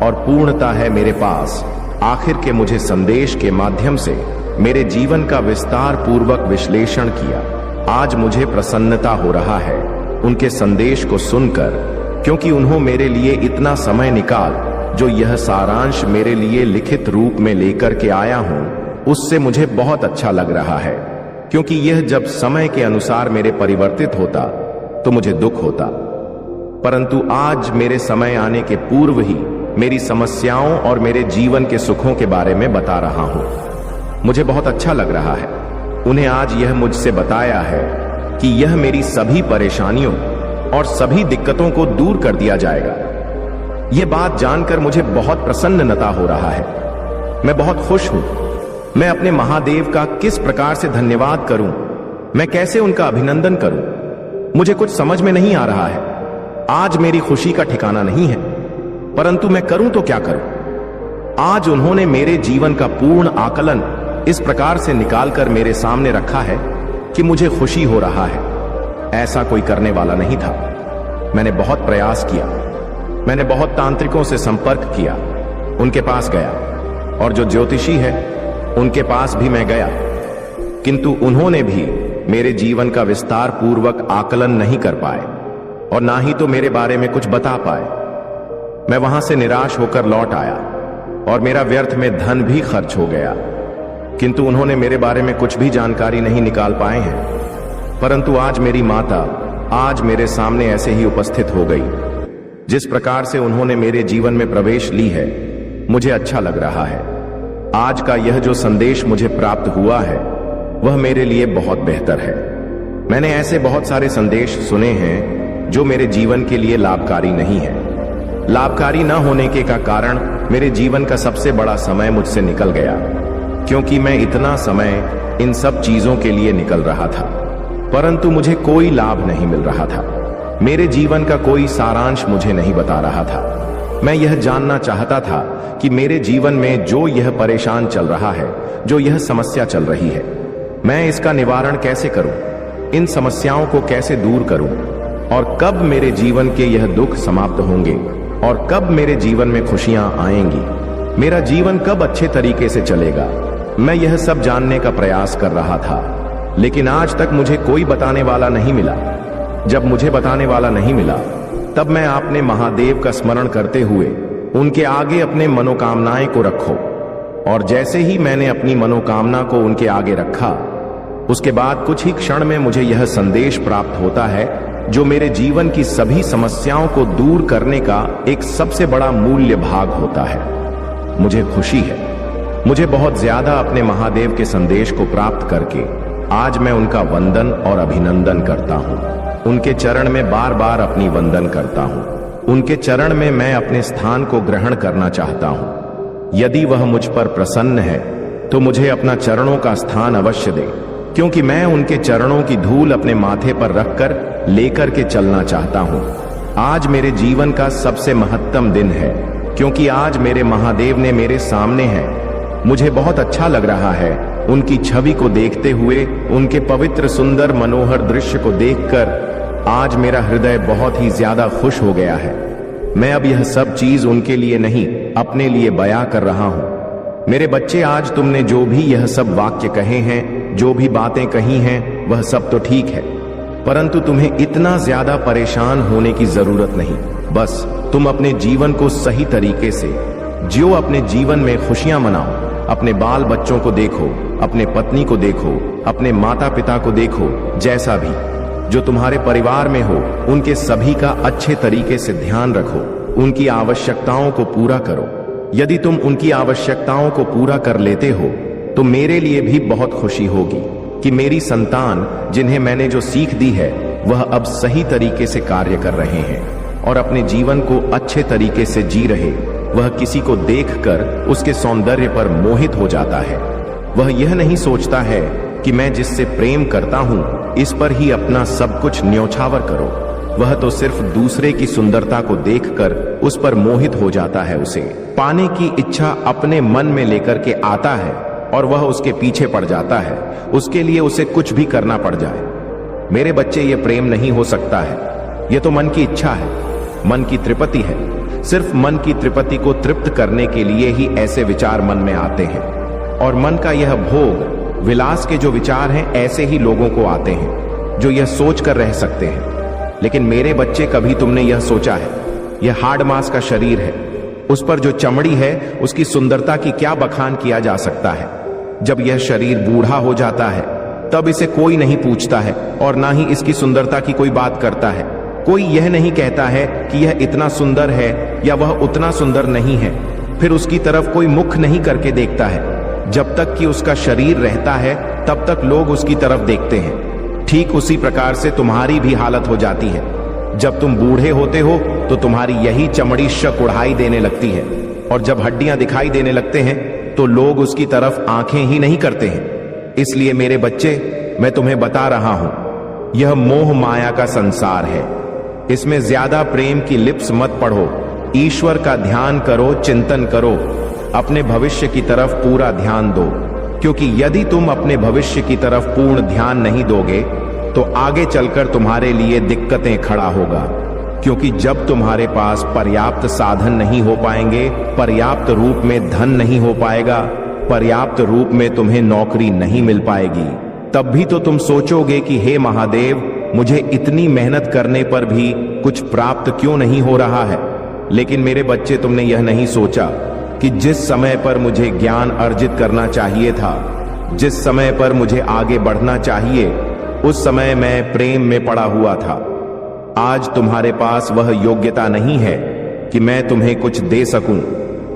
और पूर्णता है मेरे पास आखिर के मुझे संदेश के माध्यम से मेरे जीवन का विस्तार पूर्वक विश्लेषण किया। आज मुझे प्रसन्नता हो रहा है उनके संदेश को सुनकर, क्योंकि उन्होंने मेरे लिए इतना समय निकाल जो यह सारांश मेरे लिए लिखित रूप में लेकर के आया हूं, उससे मुझे बहुत अच्छा लग रहा है। क्योंकि यह जब समय के अनुसार मेरे परिवर्तित होता तो मुझे दुख होता, परंतु आज मेरे समय आने के पूर्व ही मेरी समस्याओं और मेरे जीवन के सुखों के बारे में बता रहा हूं। मुझे बहुत अच्छा लग रहा है। उन्हें आज यह मुझसे बताया है कि यह मेरी सभी परेशानियों और सभी दिक्कतों को दूर कर दिया जाएगा। यह बात जानकर मुझे बहुत प्रसन्नता हो रहा है। मैं बहुत खुश हूं। मैं अपने महादेव का किस प्रकार से धन्यवाद करूं, मैं कैसे उनका अभिनंदन करूं, मुझे कुछ समझ में नहीं आ रहा है। आज मेरी खुशी का ठिकाना नहीं है, परंतु मैं करूं तो क्या करूं। आज उन्होंने मेरे जीवन का पूर्ण आकलन इस प्रकार से निकालकर मेरे सामने रखा है कि मुझे खुशी हो रहा है। ऐसा कोई करने वाला नहीं था। मैंने बहुत प्रयास किया, मैंने बहुत तांत्रिकों से संपर्क किया, उनके पास गया, और जो ज्योतिषी है उनके पास भी मैं गया, किंतु उन्होंने भी मेरे जीवन का विस्तार पूर्वक आकलन नहीं कर पाए और ना ही तो मेरे बारे में कुछ बता पाए। मैं वहां से निराश होकर लौट आया और मेरा व्यर्थ में धन भी खर्च हो गया, किंतु उन्होंने मेरे बारे में कुछ भी जानकारी नहीं निकाल पाए हैं। परंतु आज मेरी माता आज मेरे सामने ऐसे ही उपस्थित हो गई। जिस प्रकार से उन्होंने मेरे जीवन में प्रवेश ली है, मुझे अच्छा लग रहा है। आज का यह जो संदेश मुझे प्राप्त हुआ है वह मेरे लिए बहुत बेहतर है। मैंने ऐसे बहुत सारे संदेश सुने हैं जो मेरे जीवन के लिए लाभकारी नहीं है। लाभकारी न होने के का कारण मेरे जीवन का सबसे बड़ा समय मुझसे निकल गया, क्योंकि मैं इतना समय इन सब चीजों के लिए निकल रहा था, परंतु मुझे कोई लाभ नहीं मिल रहा था। मेरे जीवन का कोई सारांश मुझे नहीं बता रहा था। मैं यह जानना चाहता था कि मेरे जीवन में जो यह परेशान चल रहा है, जो यह समस्या चल रही है, मैं इसका निवारण कैसे करूं, इन समस्याओं को कैसे दूर करूं, और कब मेरे जीवन के यह दुख समाप्त होंगे और कब मेरे जीवन में खुशियां आएंगी, मेरा जीवन कब अच्छे तरीके से चलेगा। मैं यह सब जानने का प्रयास कर रहा था, लेकिन आज तक मुझे कोई बताने वाला नहीं मिला। जब मुझे बताने वाला नहीं मिला, तब मैं अपने महादेव का स्मरण करते हुए उनके आगे अपने मनोकामनाएं को रखो, और जैसे ही मैंने अपनी मनोकामना को उनके आगे रखा, उसके बाद कुछ ही क्षण में मुझे यह संदेश प्राप्त होता है जो मेरे जीवन की सभी समस्याओं को दूर करने का एक सबसे बड़ा मूल्य भाग होता है। मुझे खुशी है, मुझे बहुत ज्यादा अपने महादेव के संदेश को प्राप्त करके आज मैं उनका वंदन और अभिनंदन करता हूँ। उनके चरण में बार बार अपनी वंदन करता हूँ। उनके चरण में मैं अपने स्थान को ग्रहण करना चाहता हूँ। यदि वह मुझ पर प्रसन्न है तो मुझे अपना चरणों का स्थान अवश्य दे, क्योंकि मैं उनके चरणों की धूल अपने माथे पर रखकर लेकर के चलना चाहता हूं। आज मेरे जीवन का सबसे महत्तम दिन है, क्योंकि आज मेरे महादेव ने मेरे सामने हैं मुझे बहुत अच्छा लग रहा है उनकी छवि को देखते हुए, उनके पवित्र सुंदर मनोहर दृश्य को देखकर आज मेरा हृदय बहुत ही ज्यादा खुश हो गया है। मैं अब यह सब चीज उनके लिए नहीं, अपने लिए बयां कर रहा हूं। मेरे बच्चे, आज तुमने जो भी यह सब वाक्य कहे हैं, जो भी बातें कही हैं, वह सब तो ठीक है, परंतु तुम्हें इतना ज्यादा परेशान होने की जरूरत नहीं। बस तुम अपने जीवन को सही तरीके से जियो, अपने जीवन में खुशियां मनाओ, अपने बाल बच्चों को देखो, अपने पत्नी को देखो, अपने माता पिता को देखो, जैसा भी जो तुम्हारे परिवार में हो, उनके सभी का अच्छे तरीके से ध्यान रखो, उनकी आवश्यकताओं को पूरा करो। यदि तुम उनकी आवश्यकताओं को पूरा कर लेते हो तो मेरे लिए भी बहुत खुशी होगी कि मेरी संतान, जिन्हें मैंने जो सीख दी है, वह अब सही तरीके से कार्य कर रहे हैं और अपने जीवन को अच्छे तरीके से जी रहे। वह किसी को देखकर उसके सौंदर्य पर मोहित हो जाता है। वह यह नहीं सोचता है कि मैं जिससे प्रेम करता हूं इस पर ही अपना सब कुछ न्यौछावर करो। वह तो सिर्फ दूसरे की सुंदरता को देखकर उस पर मोहित हो जाता है। उसे पाने की इच्छा अपने मन में लेकर के आता है और वह उसके पीछे पड़ जाता है, उसके लिए उसे कुछ भी करना पड़ जाए। मेरे बच्चे, ये प्रेम नहीं हो सकता है, ये तो मन की इच्छा है, मन की तृप्ति है। सिर्फ मन की तृप्ति को तृप्त करने के लिए ही ऐसे विचार मन में आते हैं, और मन का यह भोग विलास के जो विचार हैं, ऐसे ही लोगों को आते हैं जो यह सोच कर रह सकते हैं। लेकिन मेरे बच्चे, कभी तुमने यह सोचा है, यह हार्ड मांस का शरीर है, उस पर जो चमड़ी है उसकी सुंदरता की क्या बखान किया जा सकता है। जब यह शरीर बूढ़ा हो जाता है तब इसे कोई नहीं पूछता है और ना ही इसकी सुंदरता की कोई बात करता है। कोई यह नहीं कहता है कि यह इतना सुंदर है या वह उतना सुंदर नहीं है। फिर उसकी तरफ कोई मुख नहीं करके देखता है। जब तक कि उसका शरीर रहता है तब तक लोग उसकी तरफ देखते हैं। ठीक उसी प्रकार से तुम्हारी भी हालत हो जाती है। जब तुम बूढ़े होते हो तो तुम्हारी यही चमड़ी शक उड़ाई देने लगती है, और जब हड्डियां दिखाई देने लगते हैं तो लोग उसकी तरफ आंखें ही नहीं करते हैं। इसलिए मेरे बच्चे, मैं तुम्हें बता रहा हूं, यह मोह माया का संसार है। इसमें ज्यादा प्रेम की लिप्स मत पढ़ो। ईश्वर का ध्यान करो, चिंतन करो, अपने भविष्य की तरफ पूरा ध्यान दो, क्योंकि यदि तुम अपने भविष्य की तरफ पूर्ण ध्यान नहीं दोगे तो आगे चलकर तुम्हारे लिए दिक्कतें खड़ा होगा। क्योंकि जब तुम्हारे पास पर्याप्त साधन नहीं हो पाएंगे, पर्याप्त रूप में धन नहीं हो पाएगा, पर्याप्त रूप में तुम्हें नौकरी नहीं मिल पाएगी, तब भी तो तुम सोचोगे कि हे महादेव, मुझे इतनी मेहनत करने पर भी कुछ प्राप्त क्यों नहीं हो रहा है। लेकिन मेरे बच्चे, तुमने यह नहीं सोचा कि जिस समय पर मुझे ज्ञान अर्जित करना चाहिए था, जिस समय पर मुझे आगे बढ़ना चाहिए, उस समय मैं प्रेम में पड़ा हुआ था। आज तुम्हारे पास वह योग्यता नहीं है कि मैं तुम्हें कुछ दे सकूं,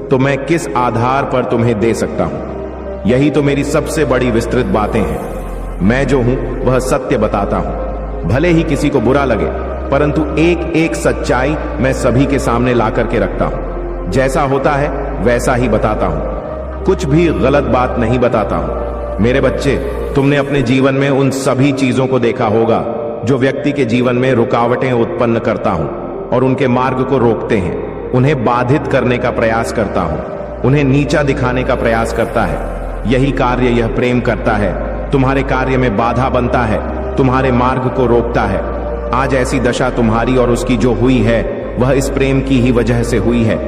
तो मैं किस आधार पर तुम्हें दे सकता हूं। यही तो मेरी सबसे बड़ी विस्तृत बातें हैं। मैं जो हूं वह सत्य बताता हूं, भले ही किसी को बुरा लगे, परंतु एक एक सच्चाई मैं सभी के सामने ला करके रखता हूं। जैसा होता है वैसा ही बताता हूं, कुछ भी गलत बात नहीं बताता हूं। मेरे बच्चे, तुमने अपने जीवन में उन सभी चीजों को देखा होगा जो व्यक्ति के जीवन में रुकावटें उत्पन्न करता हूं और उनके मार्ग को रोकते हैं, उन्हें बाधित करने का प्रयास करता हूं, उन्हें नीचा दिखाने का प्रयास करता है। यही कार्य यह प्रेम करता है, तुम्हारे कार्य में बाधा बनता है, तुम्हारे मार्ग को रोकता है। आज ऐसी दशा तुम्हारी और उसकी जो हुई है वह इस प्रेम की ही वजह से हुई है।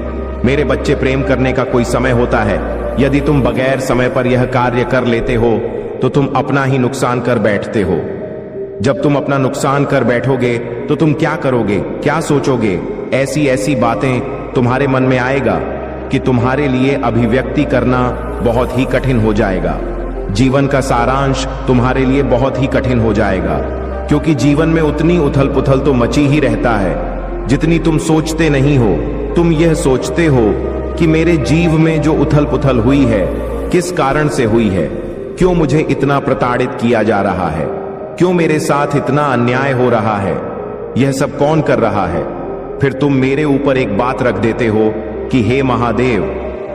मेरे बच्चे, प्रेम करने का कोई समय होता है। यदि तुम बगैर समय पर यह कार्य कर लेते हो तो तुम अपना ही नुकसान कर बैठते हो। जब तुम अपना नुकसान कर बैठोगे तो तुम क्या करोगे, क्या सोचोगे? ऐसी ऐसी बातें तुम्हारे मन में आएगा कि तुम्हारे लिए अभिव्यक्ति करना बहुत ही कठिन हो जाएगा। जीवन का सारांश तुम्हारे लिए बहुत ही कठिन हो जाएगा, क्योंकि जीवन में उतनी उथल पुथल तो मची ही रहता है जितनी तुम सोचते नहीं हो। तुम यह सोचते हो कि मेरे जीव में जो उथल पुथल हुई है किस कारण से हुई है, क्यों मुझे इतना प्रताड़ित किया जा रहा है, क्यों मेरे साथ इतना अन्याय हो रहा है, यह सब कौन कर रहा है। फिर तुम मेरे ऊपर एक बात रख देते हो कि हे महादेव,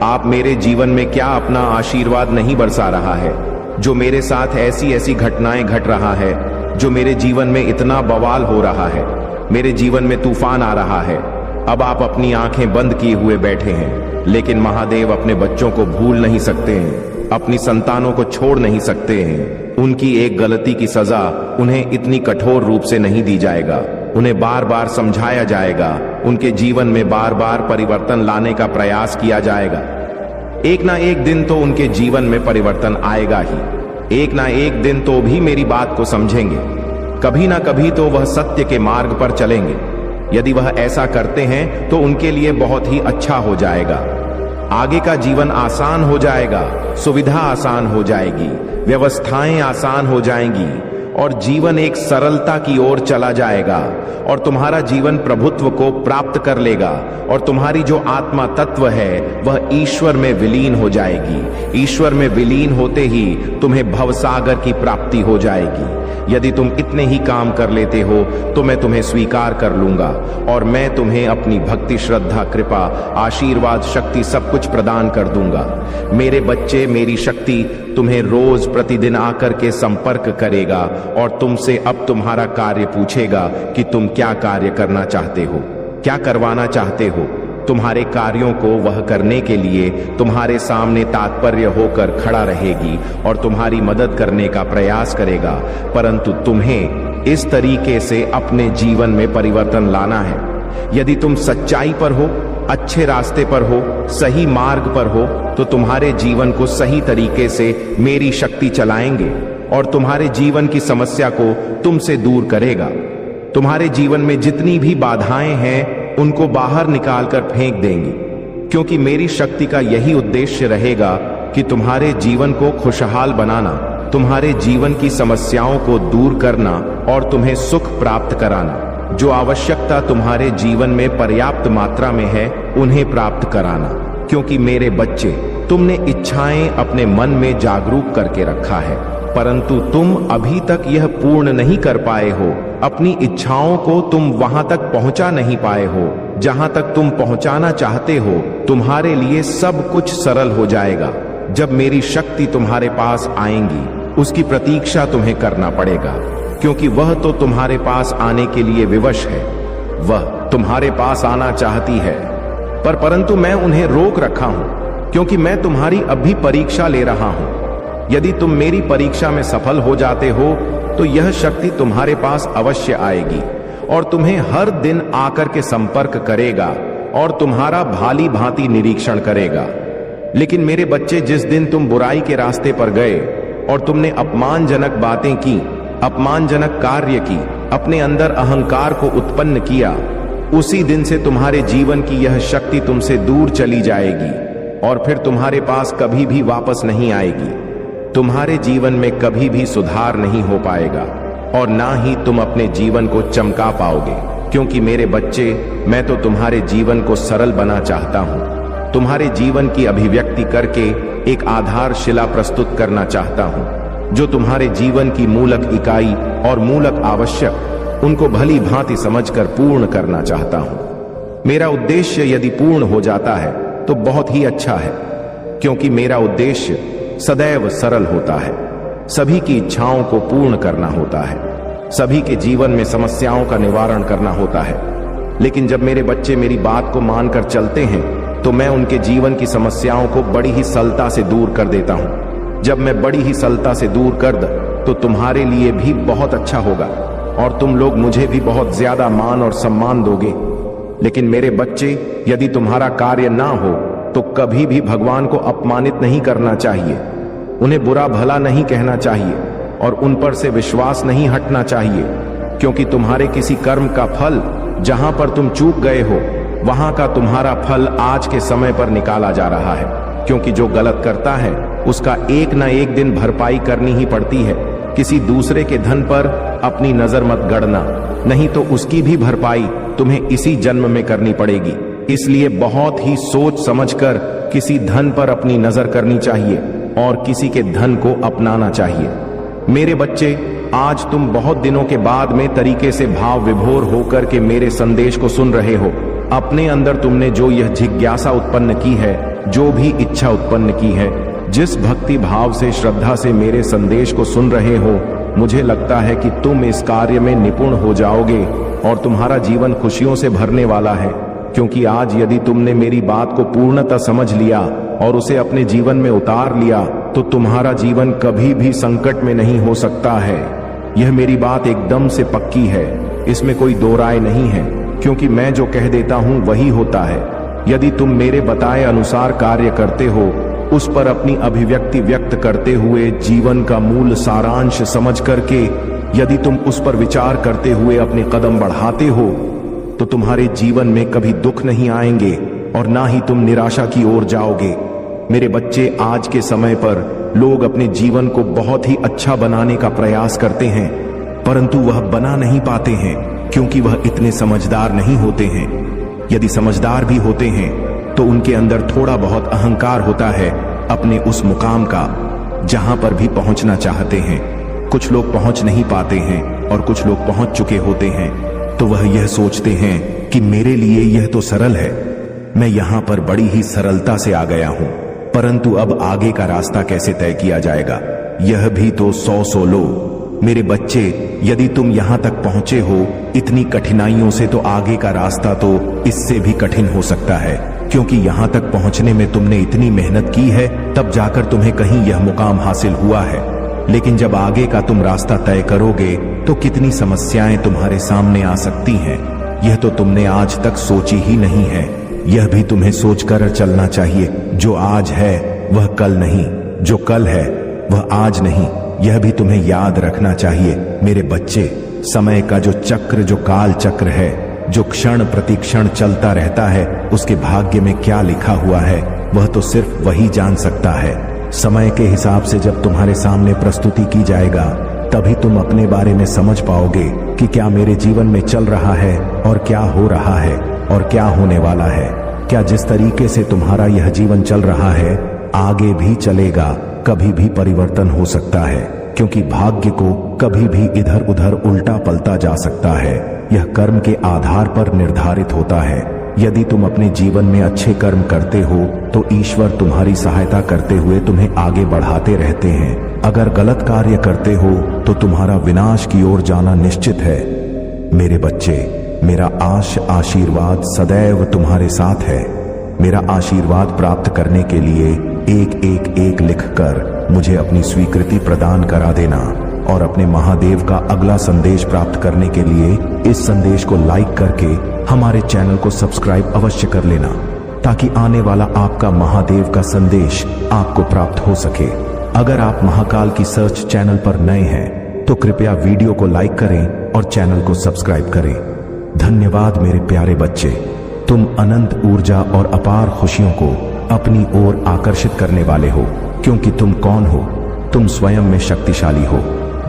आप मेरे जीवन में क्या अपना आशीर्वाद नहीं बरसा रहा है, जो मेरे साथ ऐसी ऐसी घटनाएं घट रहा है, जो मेरे जीवन में इतना बवाल हो रहा है, मेरे जीवन में तूफान आ रहा है। अब आप अपनी आंखें बंद किए हुए बैठे हैं, लेकिन महादेव अपने बच्चों को भूल नहीं सकते हैं, अपनी संतानों को छोड़ नहीं सकते हैं। उनकी एक गलती की सजा उन्हें इतनी कठोर रूप से नहीं दी जाएगा। उन्हें बार बार समझाया जाएगा, उनके जीवन में बार बार परिवर्तन लाने का प्रयास किया जाएगा। एक ना एक दिन तो उनके जीवन में परिवर्तन आएगा ही। एक ना एक दिन तो भी मेरी बात को समझेंगे। कभी ना कभी तो वह सत्य के मार्ग पर चलेंगे। यदि वह ऐसा करते हैं तो उनके लिए बहुत ही अच्छा हो जाएगा। आगे का जीवन आसान हो जाएगा, सुविधा आसान हो जाएगी, व्यवस्थाएं आसान हो जाएंगी और जीवन एक सरलता की ओर चला जाएगा और तुम्हारा जीवन प्रभुत्व को प्राप्त कर लेगा और तुम्हारी जो आत्मा तत्व है वह ईश्वर में विलीन हो जाएगी। ईश्वर में विलीन होते ही तुम्हें भवसागर की प्राप्ति हो जाएगी। यदि तुम इतने ही काम कर लेते हो तो मैं तुम्हें स्वीकार कर लूंगा और मैं तुम्हें अपनी भक्ति, श्रद्धा, कृपा, आशीर्वाद, शक्ति सब कुछ प्रदान कर दूंगा। मेरे बच्चे, मेरी शक्ति तुम्हें रोज प्रतिदिन आकर के संपर्क करेगा और तुमसे अब तुम्हारा कार्य पूछेगा कि तुम क्या कार्य करना चाहते हो, क्या करवाना चाहते हो। तुम्हारे कार्यों को वह करने के लिए तुम्हारे सामने तात्पर्य होकर खड़ा रहेगी और तुम्हारी मदद करने का प्रयास करेगा। परंतु तुम्हें इस तरीके से अपने जीवन में परिवर्तन लाना है। यदि तुम सच्चाई पर हो, अच्छे रास्ते पर हो, सही मार्ग पर हो, तो तुम्हारे जीवन को सही तरीके से मेरी शक्ति चलाएंगे और तुम्हारे जीवन की समस्या को तुमसे दूर करेगा। तुम्हारे जीवन में जितनी भी बाधाएं हैं उनको बाहर निकालकर फेंक देंगी, क्योंकि मेरी शक्ति का यही उद्देश्य रहेगा कि तुम्हारे जीवन को खुशहाल बनाना, तुम्हारे जीवन की समस्याओं को दूर करना और तुम्हें सुख प्राप्त कराना। जो आवश्यकता तुम्हारे जीवन में पर्याप्त मात्रा में है उन्हें प्राप्त कराना। क्योंकि मेरे बच्चे, तुमने इच्छाएं अपने मन में जागरूक करके रखा है, परंतु तुम अभी तक यह पूर्ण नहीं कर पाए हो। अपनी इच्छाओं को तुम वहां तक पहुंचा नहीं पाए हो जहां तक तुम पहुंचाना चाहते हो। तुम्हारे लिए सब कुछ सरल हो जाएगा जब मेरी शक्ति तुम्हारे पास आएंगी। उसकी प्रतीक्षा तुम्हें करना पड़ेगा, क्योंकि वह तो तुम्हारे पास आने के लिए विवश है। वह तुम्हारे पास आना चाहती है, परंतु मैं उन्हें रोक रखा हूं, क्योंकि मैं तुम्हारी अभी परीक्षा ले रहा हूं। यदि तुम मेरी परीक्षा में सफल हो जाते हो तो यह शक्ति तुम्हारे पास अवश्य आएगी और तुम्हें हर दिन आकर के संपर्क करेगा और तुम्हारा भाली भांति निरीक्षण करेगा। लेकिन मेरे बच्चे, जिस दिन तुम बुराई के रास्ते पर गए और तुमने अपमानजनक बातें की, अपमानजनक कार्य की, अपने अंदर अहंकार को उत्पन्न किया, उसी दिन से तुम्हारे जीवन की यह शक्ति तुमसे दूर चली जाएगी और फिर तुम्हारे पास कभी भी वापस नहीं आएगी। तुम्हारे जीवन में कभी भी सुधार नहीं हो पाएगा और ना ही तुम अपने जीवन को चमका पाओगे, क्योंकि मेरे बच्चे, मैं तो तुम्हारे जीवन को सरल बना चाहता हूं। तुम्हारे जीवन की अभिव्यक्ति करके एक आधारशिला प्रस्तुत करना चाहता हूं, जो तुम्हारे जीवन की मूलक इकाई और मूलक आवश्यक, उनको भली भांति समझकर पूर्ण करना चाहता हूं। मेरा उद्देश्य यदि पूर्ण हो जाता है तो बहुत ही अच्छा है, क्योंकि मेरा उद्देश्य सदैव सरल होता है। सभी की इच्छाओं को पूर्ण करना होता है, सभी के जीवन में समस्याओं का निवारण करना होता है। लेकिन जब मेरे बच्चे मेरी बात को मानकर चलते हैं तो मैं उनके जीवन की समस्याओं को बड़ी ही सरलता से दूर कर देता हूं। जब मैं बड़ी ही सरलता से दूर कर दूं तो तुम्हारे लिए भी बहुत अच्छा होगा और तुम लोग मुझे भी बहुत ज्यादा मान और सम्मान दोगे। लेकिन मेरे बच्चे, यदि तुम्हारा कार्य ना हो तो कभी भी भगवान को अपमानित नहीं करना चाहिए, उन्हें बुरा भला नहीं कहना चाहिए और उन पर से विश्वास नहीं हटना चाहिए, क्योंकि तुम्हारे किसी कर्म का फल जहां पर तुम चूक गए हो, वहां का तुम्हारा फल आज के समय पर निकाला जा रहा है। क्योंकि जो गलत करता है उसका एक ना एक दिन भरपाई करनी ही पड़ती है। किसी दूसरे के धन पर अपनी नजर मत गड़ना, नहीं तो उसकी भी भरपाई तुम्हें इसी जन्म में करनी पड़ेगी। इसलिए बहुत ही सोच समझकर किसी धन पर अपनी नजर करनी चाहिए और किसी के धन को अपनाना चाहिए। मेरे बच्चे, आज तुम बहुत दिनों के बाद में तरीके से भाव विभोर होकर के मेरे संदेश को सुन रहे हो। अपने अंदर तुमने जो यह जिज्ञासा उत्पन्न की है, जो भी इच्छा उत्पन्न की है, जिस भक्ति भाव से, श्रद्धा से मेरे संदेश को सुन रहे हो, मुझे लगता है कि तुम इस कार्य में निपुण हो जाओगे और तुम्हारा जीवन खुशियों से भरने वाला है। क्योंकि आज यदि तुमने मेरी बात को पूर्णतः समझ लिया और उसे अपने जीवन में उतार लिया तो तुम्हारा जीवन कभी भी संकट में नहीं हो सकता है। यह मेरी बात एकदम से पक्की है, इसमें कोई दो राय नहीं है, क्योंकि मैं जो कह देता हूं वही होता है। यदि तुम मेरे बताए अनुसार कार्य करते हो, उस पर अपनी अभिव्यक्ति व्यक्त करते हुए जीवन का मूल सारांश समझ करके यदि तुम उस पर विचार करते हुए अपने कदम बढ़ाते हो, तो तुम्हारे जीवन में कभी दुख नहीं आएंगे और ना ही तुम निराशा की ओर जाओगे। मेरे बच्चे, आज के समय पर लोग अपने जीवन को बहुत ही अच्छा बनाने का प्रयास करते हैं, परंतु वह बना नहीं पाते हैं क्योंकि वह इतने समझदार नहीं होते हैं। यदि समझदार भी होते हैं तो उनके अंदर थोड़ा बहुत अहंकार होता है अपने उस मुकाम का जहां पर भी पहुंचना चाहते हैं। कुछ लोग पहुंच नहीं पाते हैं और कुछ लोग पहुंच चुके होते हैं, तो वह यह सोचते हैं कि मेरे लिए यह तो सरल है, मैं यहां पर बड़ी ही सरलता से आ गया हूं, परंतु अब आगे का रास्ता कैसे तय किया जाएगा, यह भी तो 100 लो। मेरे बच्चे, यदि तुम यहां तक पहुंचे हो इतनी कठिनाइयों से, तो आगे का रास्ता तो इससे भी कठिन हो सकता है, क्योंकि यहां तक पहुंचने में तुमने इतनी मेहनत की है, तब जाकर तुम्हें कहीं यह मुकाम हासिल हुआ है। लेकिन जब आगे का तुम रास्ता तय करोगे तो कितनी समस्याएं तुम्हारे सामने आ सकती हैं, यह तो तुमने आज तक सोची ही नहीं है। यह भी तुम्हें सोचकर चलना चाहिए, जो आज है वह कल नहीं, जो कल है वह आज नहीं, यह भी तुम्हें याद रखना चाहिए। मेरे बच्चे, समय का जो चक्र, जो काल चक्र है, जो क्षण प्रति क्षण चलता रहता है, उसके भाग्य में क्या लिखा हुआ है वह तो सिर्फ वही जान सकता है। समय के हिसाब से जब तुम्हारे सामने प्रस्तुति की जाएगा, तभी तुम अपने बारे में समझ पाओगे कि क्या मेरे जीवन में चल रहा है और क्या हो रहा है और क्या होने वाला है। क्या जिस तरीके से तुम्हारा यह जीवन चल रहा है आगे भी चलेगा, कभी भी परिवर्तन हो सकता है, क्योंकि भाग्य को कभी भी इधर उधर उल्टा पलटा जा सकता है। यह कर्म के आधार पर निर्धारित होता है। यदि तुम अपने जीवन में अच्छे कर्म करते हो तो ईश्वर तुम्हारी सहायता करते हुए तुम्हें आगे बढ़ाते रहते हैं। अगर गलत कार्य करते हो तो तुम्हारा विनाश की ओर जाना निश्चित है। मेरे बच्चे, मेरा आशीर्वाद सदैव तुम्हारे साथ है। मेरा आशीर्वाद प्राप्त करने के लिए एक लिखकर मुझे अपनी स्वीकृति प्रदान करा देना, और अपने महादेव का अगला संदेश प्राप्त करने के लिए इस संदेश को लाइक करके हमारे चैनल को सब्सक्राइब अवश्य कर लेना, ताकि आने वाला आपका महादेव का संदेश आपको प्राप्त हो सके। अगर आप महाकाल की सर्च चैनल पर नए हैं तो कृपया वीडियो को लाइक करें और चैनल को सब्सक्राइब करें। धन्यवाद मेरे प्यारे बच्चे, तुम अनंत ऊर्जा और अपार खुशियों को अपनी ओर आकर्षित करने वाले हो, क्योंकि तुम कौन हो? तुम स्वयं में शक्तिशाली हो,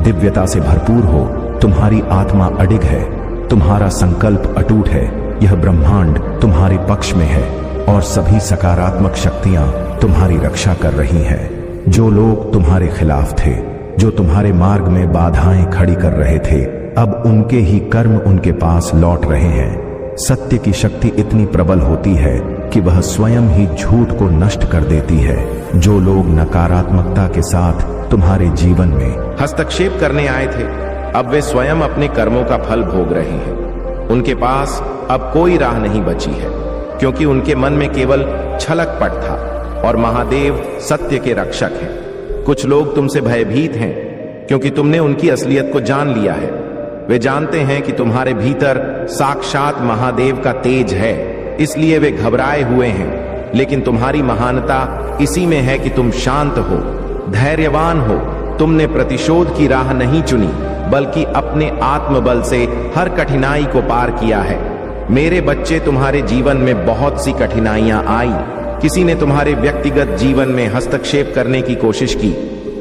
दिव्यता से भरपूर हो, तुम्हारी आत्मा अडिग है, तुम्हारा संकल्प अटूट है, यह ब्रह्मांड तुम्हारे पक्ष में है और सभी सकारात्मक शक्तियां तुम्हारी रक्षा कर रही हैं। जो लोग तुम्हारे खिलाफ थे, जो तुम्हारे मार्ग में बाधाएं खड़ी कर रहे थे, अब उनके ही कर्म उनके पास लौट रहे हैं। सत्य की शक्ति इतनी प्रबल होती है कि वह स्वयं ही झूठ को नष्ट कर देती है। जो लोग नकारात्मकता के साथ तुम्हारे जीवन में हस्तक्षेप करने आए थे, अब वे स्वयं अपने कर्मों का फल भोग रहे हैं। उनके पास अब कोई राह नहीं बची है, क्योंकि उनके मन में केवल छलकपट था और महादेव सत्य के रक्षक हैं। कुछ लोग तुमसे भयभीत हैं क्योंकि तुमने उनकी असलियत को जान लिया है। वे जानते हैं कि तुम्हारे भीतर साक्षात महादेव का तेज है, इसलिए वे घबराए हुए हैं। लेकिन तुम्हारी महानता इसी में है कि तुम शांत हो, धैर्यवान हो। तुमने प्रतिशोध की राह नहीं चुनी, बल्कि अपने आत्मबल से हर कठिनाई को पार किया है। मेरे बच्चे, तुम्हारे जीवन में बहुत सी कठिनाइयां आई। किसी ने तुम्हारे व्यक्तिगत जीवन में हस्तक्षेप करने की कोशिश की,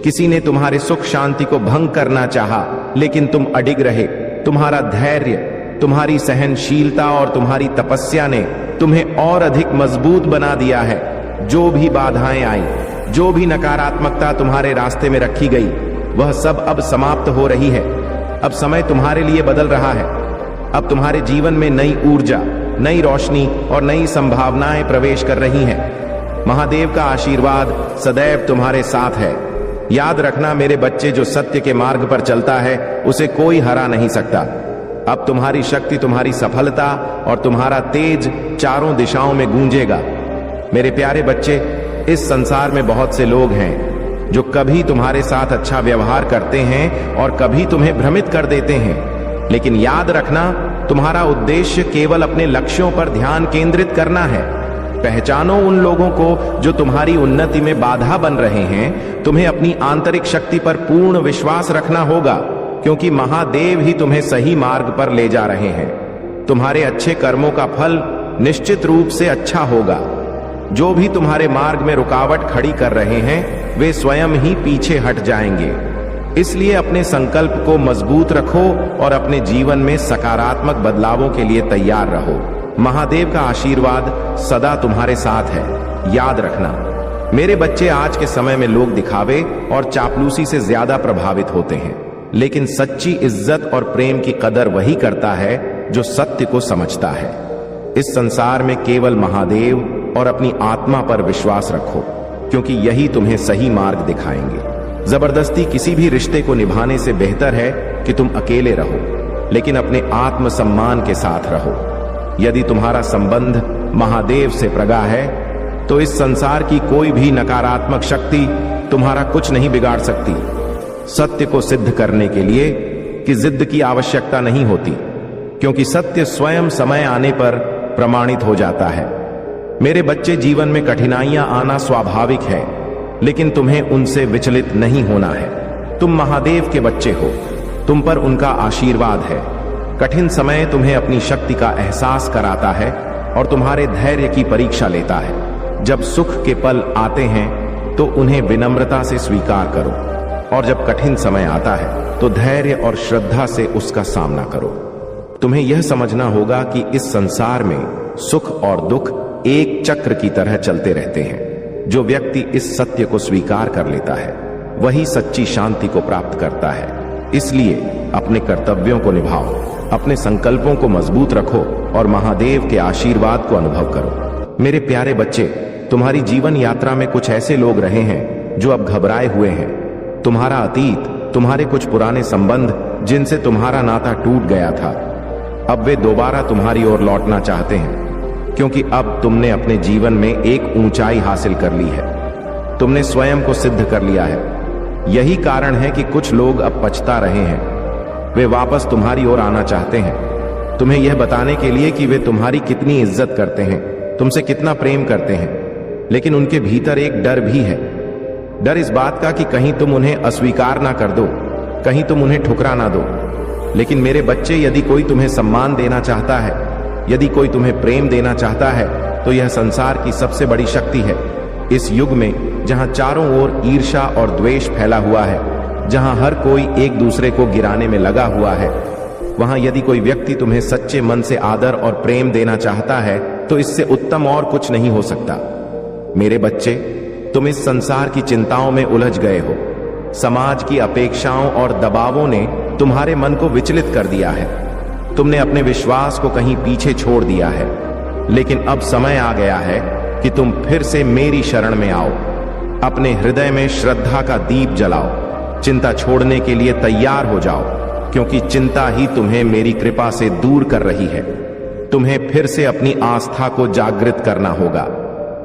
किसी ने तुम्हारे सुख शांति को भंग करना चाहा, लेकिन तुम अडिग रहे। तुम्हारा धैर्य, तुम्हारी सहनशीलता और तुम्हारी तपस्या ने तुम्हें और अधिक मजबूत बना दिया है। जो भी बाधाएं आई, जो भी नकारात्मकता तुम्हारे रास्ते में रखी गई, वह सब अब समाप्त हो रही है। अब समय तुम्हारे लिए बदल रहा है। अब तुम्हारे जीवन में नई ऊर्जा, नई रोशनी और नई संभावनाएं प्रवेश कर रही हैं। महादेव का आशीर्वाद सदैव तुम्हारे साथ है। याद रखना मेरे बच्चे, जो सत्य के मार्ग पर चलता है उसे कोई हरा नहीं सकता। अब तुम्हारी शक्ति, तुम्हारी सफलता और तुम्हारा तेज चारों दिशाओं में गूंजेगा। मेरे प्यारे बच्चे, इस संसार में बहुत से लोग हैं जो कभी तुम्हारे साथ अच्छा व्यवहार करते हैं और कभी तुम्हें भ्रमित कर देते हैं। लेकिन याद रखना, तुम्हारा उद्देश्य केवल अपने लक्ष्यों पर ध्यान केंद्रित करना है। पहचानो उन लोगों को जो तुम्हारी उन्नति में बाधा बन रहे हैं। तुम्हें अपनी आंतरिक शक्ति पर पूर्ण विश्वास रखना होगा, क्योंकि महादेव ही तुम्हें सही मार्ग पर ले जा रहे हैं। तुम्हारे अच्छे कर्मों का फल निश्चित रूप से अच्छा होगा। जो भी तुम्हारे मार्ग में रुकावट खड़ी कर रहे हैं, वे स्वयं ही पीछे हट जाएंगे। इसलिए अपने संकल्प को मजबूत रखो और अपने जीवन में सकारात्मक बदलावों के लिए तैयार रहो। महादेव का आशीर्वाद सदा तुम्हारे साथ है। याद रखना मेरे बच्चे, आज के समय में लोग दिखावे और चापलूसी से ज्यादा प्रभावित होते हैं, लेकिन सच्ची इज्जत और प्रेम की कदर वही करता है जो सत्य को समझता है। इस संसार में केवल महादेव और अपनी आत्मा पर विश्वास रखो, क्योंकि यही तुम्हें सही मार्ग दिखाएंगे। जबरदस्ती किसी भी रिश्ते को निभाने से बेहतर है कि तुम अकेले रहो, लेकिन अपने आत्मसम्मान के साथ रहो। यदि तुम्हारा संबंध महादेव से प्रगा है, तो इस संसार की कोई भी नकारात्मक शक्ति तुम्हारा कुछ नहीं बिगाड़ सकती। सत्य को सिद्ध करने के लिए कि जिद की आवश्यकता नहीं होती, क्योंकि सत्य स्वयं समय आने पर प्रमाणित हो जाता है। मेरे बच्चे, जीवन में कठिनाइयां आना स्वाभाविक है, लेकिन तुम्हें उनसे विचलित नहीं होना है। तुम महादेव के बच्चे हो, तुम पर उनका आशीर्वाद है। कठिन समय तुम्हें अपनी शक्ति का एहसास कराता है और तुम्हारे धैर्य की परीक्षा लेता है। जब सुख के पल आते हैं तो उन्हें विनम्रता से स्वीकार करो, और जब कठिन समय आता है तो धैर्य और श्रद्धा से उसका सामना करो। तुम्हें यह समझना होगा कि इस संसार में सुख और दुख एक चक्र की तरह चलते रहते हैं। जो व्यक्ति इस सत्य को स्वीकार कर लेता है, वही सच्ची शांति को प्राप्त करता है। इसलिए अपने कर्तव्यों को निभाओ, अपने संकल्पों को मजबूत रखो और महादेव के आशीर्वाद को अनुभव करो। मेरे प्यारे बच्चे, तुम्हारी जीवन यात्रा में कुछ ऐसे लोग रहे हैं जो अब घबराए हुए हैं। तुम्हारा अतीत, तुम्हारे कुछ पुराने संबंध जिनसे तुम्हारा नाता टूट गया था, अब वे दोबारा तुम्हारी ओर लौटना चाहते हैं, क्योंकि अब तुमने अपने जीवन में एक ऊंचाई हासिल कर ली है। तुमने स्वयं को सिद्ध कर लिया है। यही कारण है कि कुछ लोग अब पछता रहे हैं। वे वापस तुम्हारी ओर आना चाहते हैं, तुम्हें यह बताने के लिए कि वे तुम्हारी कितनी इज्जत करते हैं, तुमसे कितना प्रेम करते हैं। लेकिन उनके भीतर एक डर भी है। डर इस बात का कि कहीं तुम उन्हें अस्वीकार ना कर दो, कहीं तुम उन्हें ठुकरा ना दो। लेकिन मेरे बच्चे, यदि कोई तुम्हें सम्मान देना चाहता है, यदि कोई तुम्हें प्रेम देना चाहता है, तो यह संसार की सबसे बड़ी शक्ति है। इस युग में जहां चारों ओर ईर्ष्या और द्वेष फैला हुआ है, जहां हर कोई एक दूसरे को गिराने में लगा हुआ है, वहां यदि कोई व्यक्ति तुम्हें सच्चे मन से आदर और प्रेम देना चाहता है, तो इससे उत्तम और कुछ नहीं हो सकता। मेरे बच्चे, तुम इस संसार की चिंताओं में उलझ गए हो। समाज की अपेक्षाओं और दबावों ने तुम्हारे मन को विचलित कर दिया है। तुमने अपने विश्वास को कहीं पीछे छोड़ दिया है। लेकिन अब समय आ गया है कि तुम फिर से मेरी शरण में आओ। अपने हृदय में श्रद्धा का दीप जलाओ। चिंता छोड़ने के लिए तैयार हो जाओ, क्योंकि चिंता ही तुम्हें मेरी कृपा से दूर कर रही है। तुम्हें फिर से अपनी आस्था को जागृत करना होगा,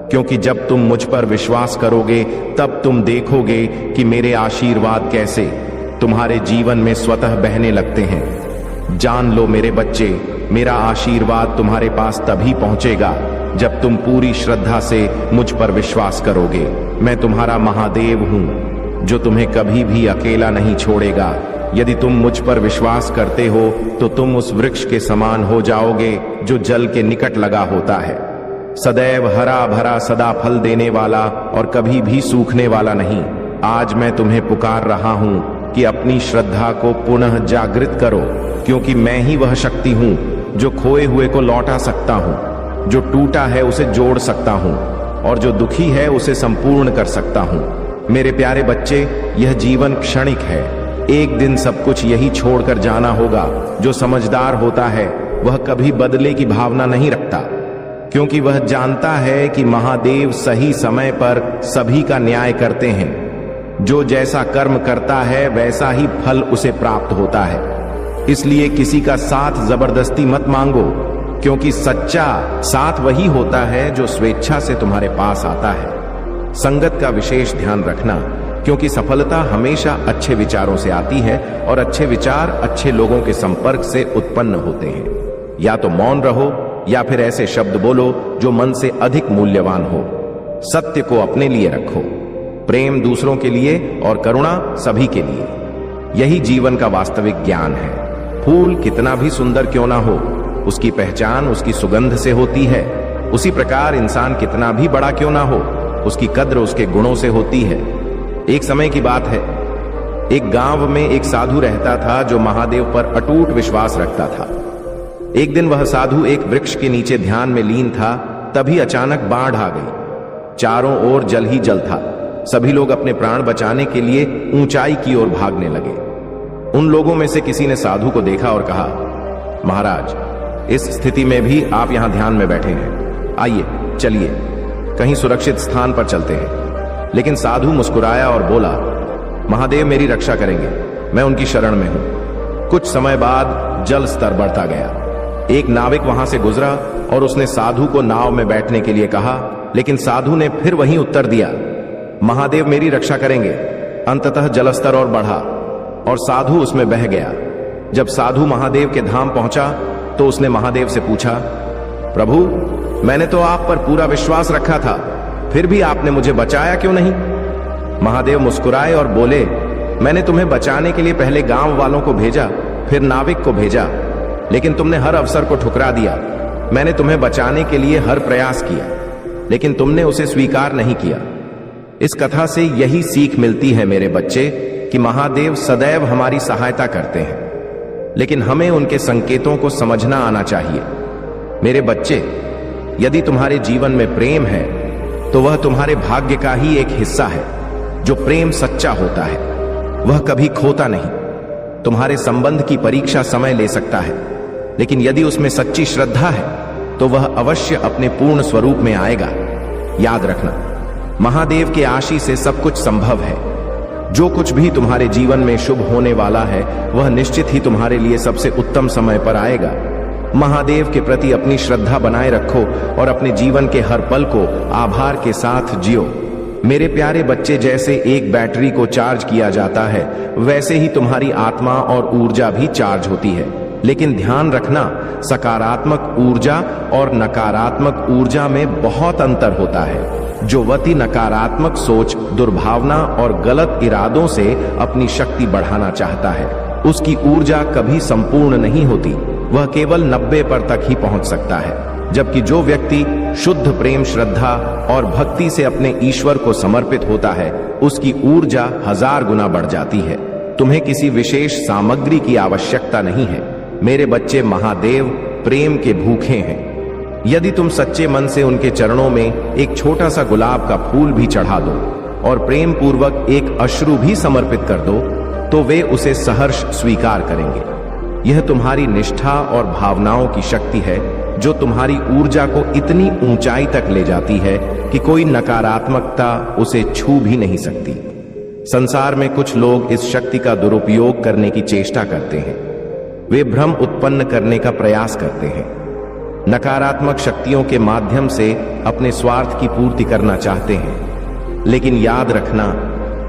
क्योंकि जब तुम मुझ पर विश्वास करोगे, तब तुम देखोगे कि मेरे आशीर्वाद कैसे तुम्हारे जीवन में स्वतः बहने लगते हैं। जान लो मेरे बच्चे, मेरा आशीर्वाद तुम्हारे पास तभी पहुंचेगा जब तुम पूरी श्रद्धा से मुझ पर विश्वास करोगे। मैं तुम्हारा महादेव हूं, जो तुम्हें कभी भी अकेला नहीं छोड़ेगा। यदि तुम मुझ पर विश्वास करते हो, तो तुम उस वृक्ष के समान हो जाओगे जो जल के निकट लगा होता है, सदैव हरा भरा, सदा फल देने वाला और कभी भी सूखने वाला नहीं। आज मैं तुम्हें पुकार रहा हूं कि अपनी श्रद्धा को पुनः जागृत करो, क्योंकि मैं ही वह शक्ति हूं जो खोए हुए को लौटा सकता हूं, जो टूटा है उसे जोड़ सकता हूं, और जो दुखी है उसे संपूर्ण कर सकता हूं। मेरे प्यारे बच्चे, यह जीवन क्षणिक है। एक दिन सब कुछ यही छोड़कर जाना होगा। जो समझदार होता है वह कभी बदले की भावना नहीं रखता, क्योंकि वह जानता है कि महादेव सही समय पर सभी का न्याय करते हैं। जो जैसा कर्म करता है वैसा ही फल उसे प्राप्त होता है। इसलिए किसी का साथ जबरदस्ती मत मांगो, क्योंकि सच्चा साथ वही होता है जो स्वेच्छा से तुम्हारे पास आता है। संगत का विशेष ध्यान रखना, क्योंकि सफलता हमेशा अच्छे विचारों से आती है और अच्छे विचार अच्छे लोगों के संपर्क से उत्पन्न होते हैं। या तो मौन रहो या फिर ऐसे शब्द बोलो जो मन से अधिक मूल्यवान हो। सत्य को अपने लिए रखो, प्रेम दूसरों के लिए और करुणा सभी के लिए। यही जीवन का वास्तविक ज्ञान है। फूल कितना भी सुंदर क्यों ना हो, उसकी पहचान उसकी सुगंध से होती है। उसी प्रकार इंसान कितना भी बड़ा क्यों ना हो, उसकी कद्र उसके गुणों से होती है। एक समय की बात है, एक गांव में एक साधु रहता था जो महादेव पर अटूट विश्वास रखता था। एक दिन वह साधु एक वृक्ष के नीचे ध्यान में लीन था, तभी अचानक बाढ़ आ गई। चारों ओर जल ही जल था। सभी लोग अपने प्राण बचाने के लिए ऊंचाई की ओर भागने लगे। उन लोगों में से किसी ने साधु को देखा और कहा, महाराज, इस स्थिति में भी आप यहां ध्यान में बैठे हैं। आइए चलिए कहीं सुरक्षित स्थान पर चलते हैं। लेकिन साधु मुस्कुराया और बोला, महादेव मेरी रक्षा करेंगे, मैं उनकी शरण में हूं। कुछ समय बाद जल स्तर बढ़ता गया। एक नाविक वहां से गुजरा और उसने साधु को नाव में बैठने के लिए कहा, लेकिन साधु ने फिर वही उत्तर दिया, महादेव मेरी रक्षा करेंगे। अंततः जलस्तर और बढ़ा और साधु उसमें बह गया। जब साधु महादेव के धाम पहुंचा तो उसने महादेव से पूछा, प्रभु, मैंने तो आप पर पूरा विश्वास रखा था, फिर भी आपने मुझे बचाया क्यों नहीं? महादेव मुस्कुराए और बोले, मैंने तुम्हें बचाने के लिए पहले गांव वालों को भेजा, फिर नाविक को भेजा, लेकिन तुमने हर अवसर को ठुकरा दिया। मैंने तुम्हें बचाने के लिए हर प्रयास किया, लेकिन तुमने उसे स्वीकार नहीं किया। इस कथा से यही सीख मिलती है मेरे बच्चे कि महादेव सदैव हमारी सहायता करते हैं, लेकिन हमें उनके संकेतों को समझना आना चाहिए। मेरे बच्चे, यदि तुम्हारे जीवन में प्रेम है तो वह तुम्हारे भाग्य का ही एक हिस्सा है। जो प्रेम सच्चा होता है वह कभी खोता नहीं। तुम्हारे संबंध की परीक्षा समय ले सकता है, लेकिन यदि उसमें सच्ची श्रद्धा है तो वह अवश्य अपने पूर्ण स्वरूप में आएगा। याद रखना, महादेव के आशीष से सब कुछ संभव है। जो कुछ भी तुम्हारे जीवन में शुभ होने वाला है वह निश्चित ही तुम्हारे लिए सबसे उत्तम समय पर आएगा। महादेव के प्रति अपनी श्रद्धा बनाए रखो और अपने जीवन के हर पल को आभार के साथ जियो। मेरे प्यारे बच्चे, जैसे एक बैटरी को चार्ज किया जाता है वैसे ही तुम्हारी आत्मा और ऊर्जा भी चार्ज होती है। लेकिन ध्यान रखना, सकारात्मक ऊर्जा और नकारात्मक ऊर्जा में बहुत अंतर होता है। जो व्यक्ति नकारात्मक सोच, दुर्भावना और गलत इरादों से अपनी शक्ति बढ़ाना चाहता है, उसकी ऊर्जा कभी संपूर्ण नहीं होती, वह केवल 90 पर तक ही पहुंच सकता है। जबकि जो व्यक्ति शुद्ध प्रेम, श्रद्धा और भक्ति से अपने ईश्वर को समर्पित होता है, उसकी ऊर्जा 1000 गुना बढ़ जाती है। तुम्हें किसी विशेष सामग्री की आवश्यकता नहीं है। मेरे बच्चे, महादेव प्रेम के भूखे हैं। यदि तुम सच्चे मन से उनके चरणों में एक छोटा सा गुलाब का फूल भी चढ़ा दो और प्रेम पूर्वक एक अश्रु भी समर्पित कर दो, तो वे उसे सहर्ष स्वीकार करेंगे। यह तुम्हारी निष्ठा और भावनाओं की शक्ति है जो तुम्हारी ऊर्जा को इतनी ऊंचाई तक ले जाती है कि कोई नकारात्मकता उसे छू भी नहीं सकती। संसार में कुछ लोग इस शक्ति का दुरुपयोग करने की चेष्टा करते हैं। वे भ्रम उत्पन्न करने का प्रयास करते हैं, नकारात्मक शक्तियों के माध्यम से अपने स्वार्थ की पूर्ति करना चाहते हैं। लेकिन याद रखना,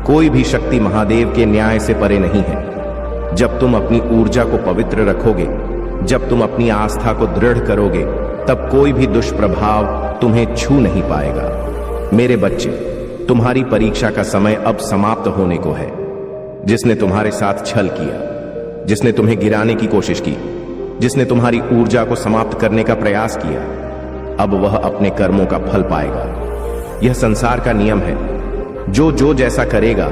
कोई भी शक्ति महादेव के न्याय से परे नहीं है। जब तुम अपनी ऊर्जा को पवित्र रखोगे, जब तुम अपनी आस्था को दृढ़ करोगे, तब कोई भी दुष्प्रभाव तुम्हें छू नहीं पाएगा। मेरे बच्चे, तुम्हारी परीक्षा का समय अब समाप्त होने को है। जिसने तुम्हारे साथ छल किया, जिसने तुम्हें गिराने की कोशिश की, जिसने तुम्हारी ऊर्जा को समाप्त करने का प्रयास किया, अब वह अपने कर्मों का फल पाएगा। यह संसार का नियम है। जो जैसा करेगा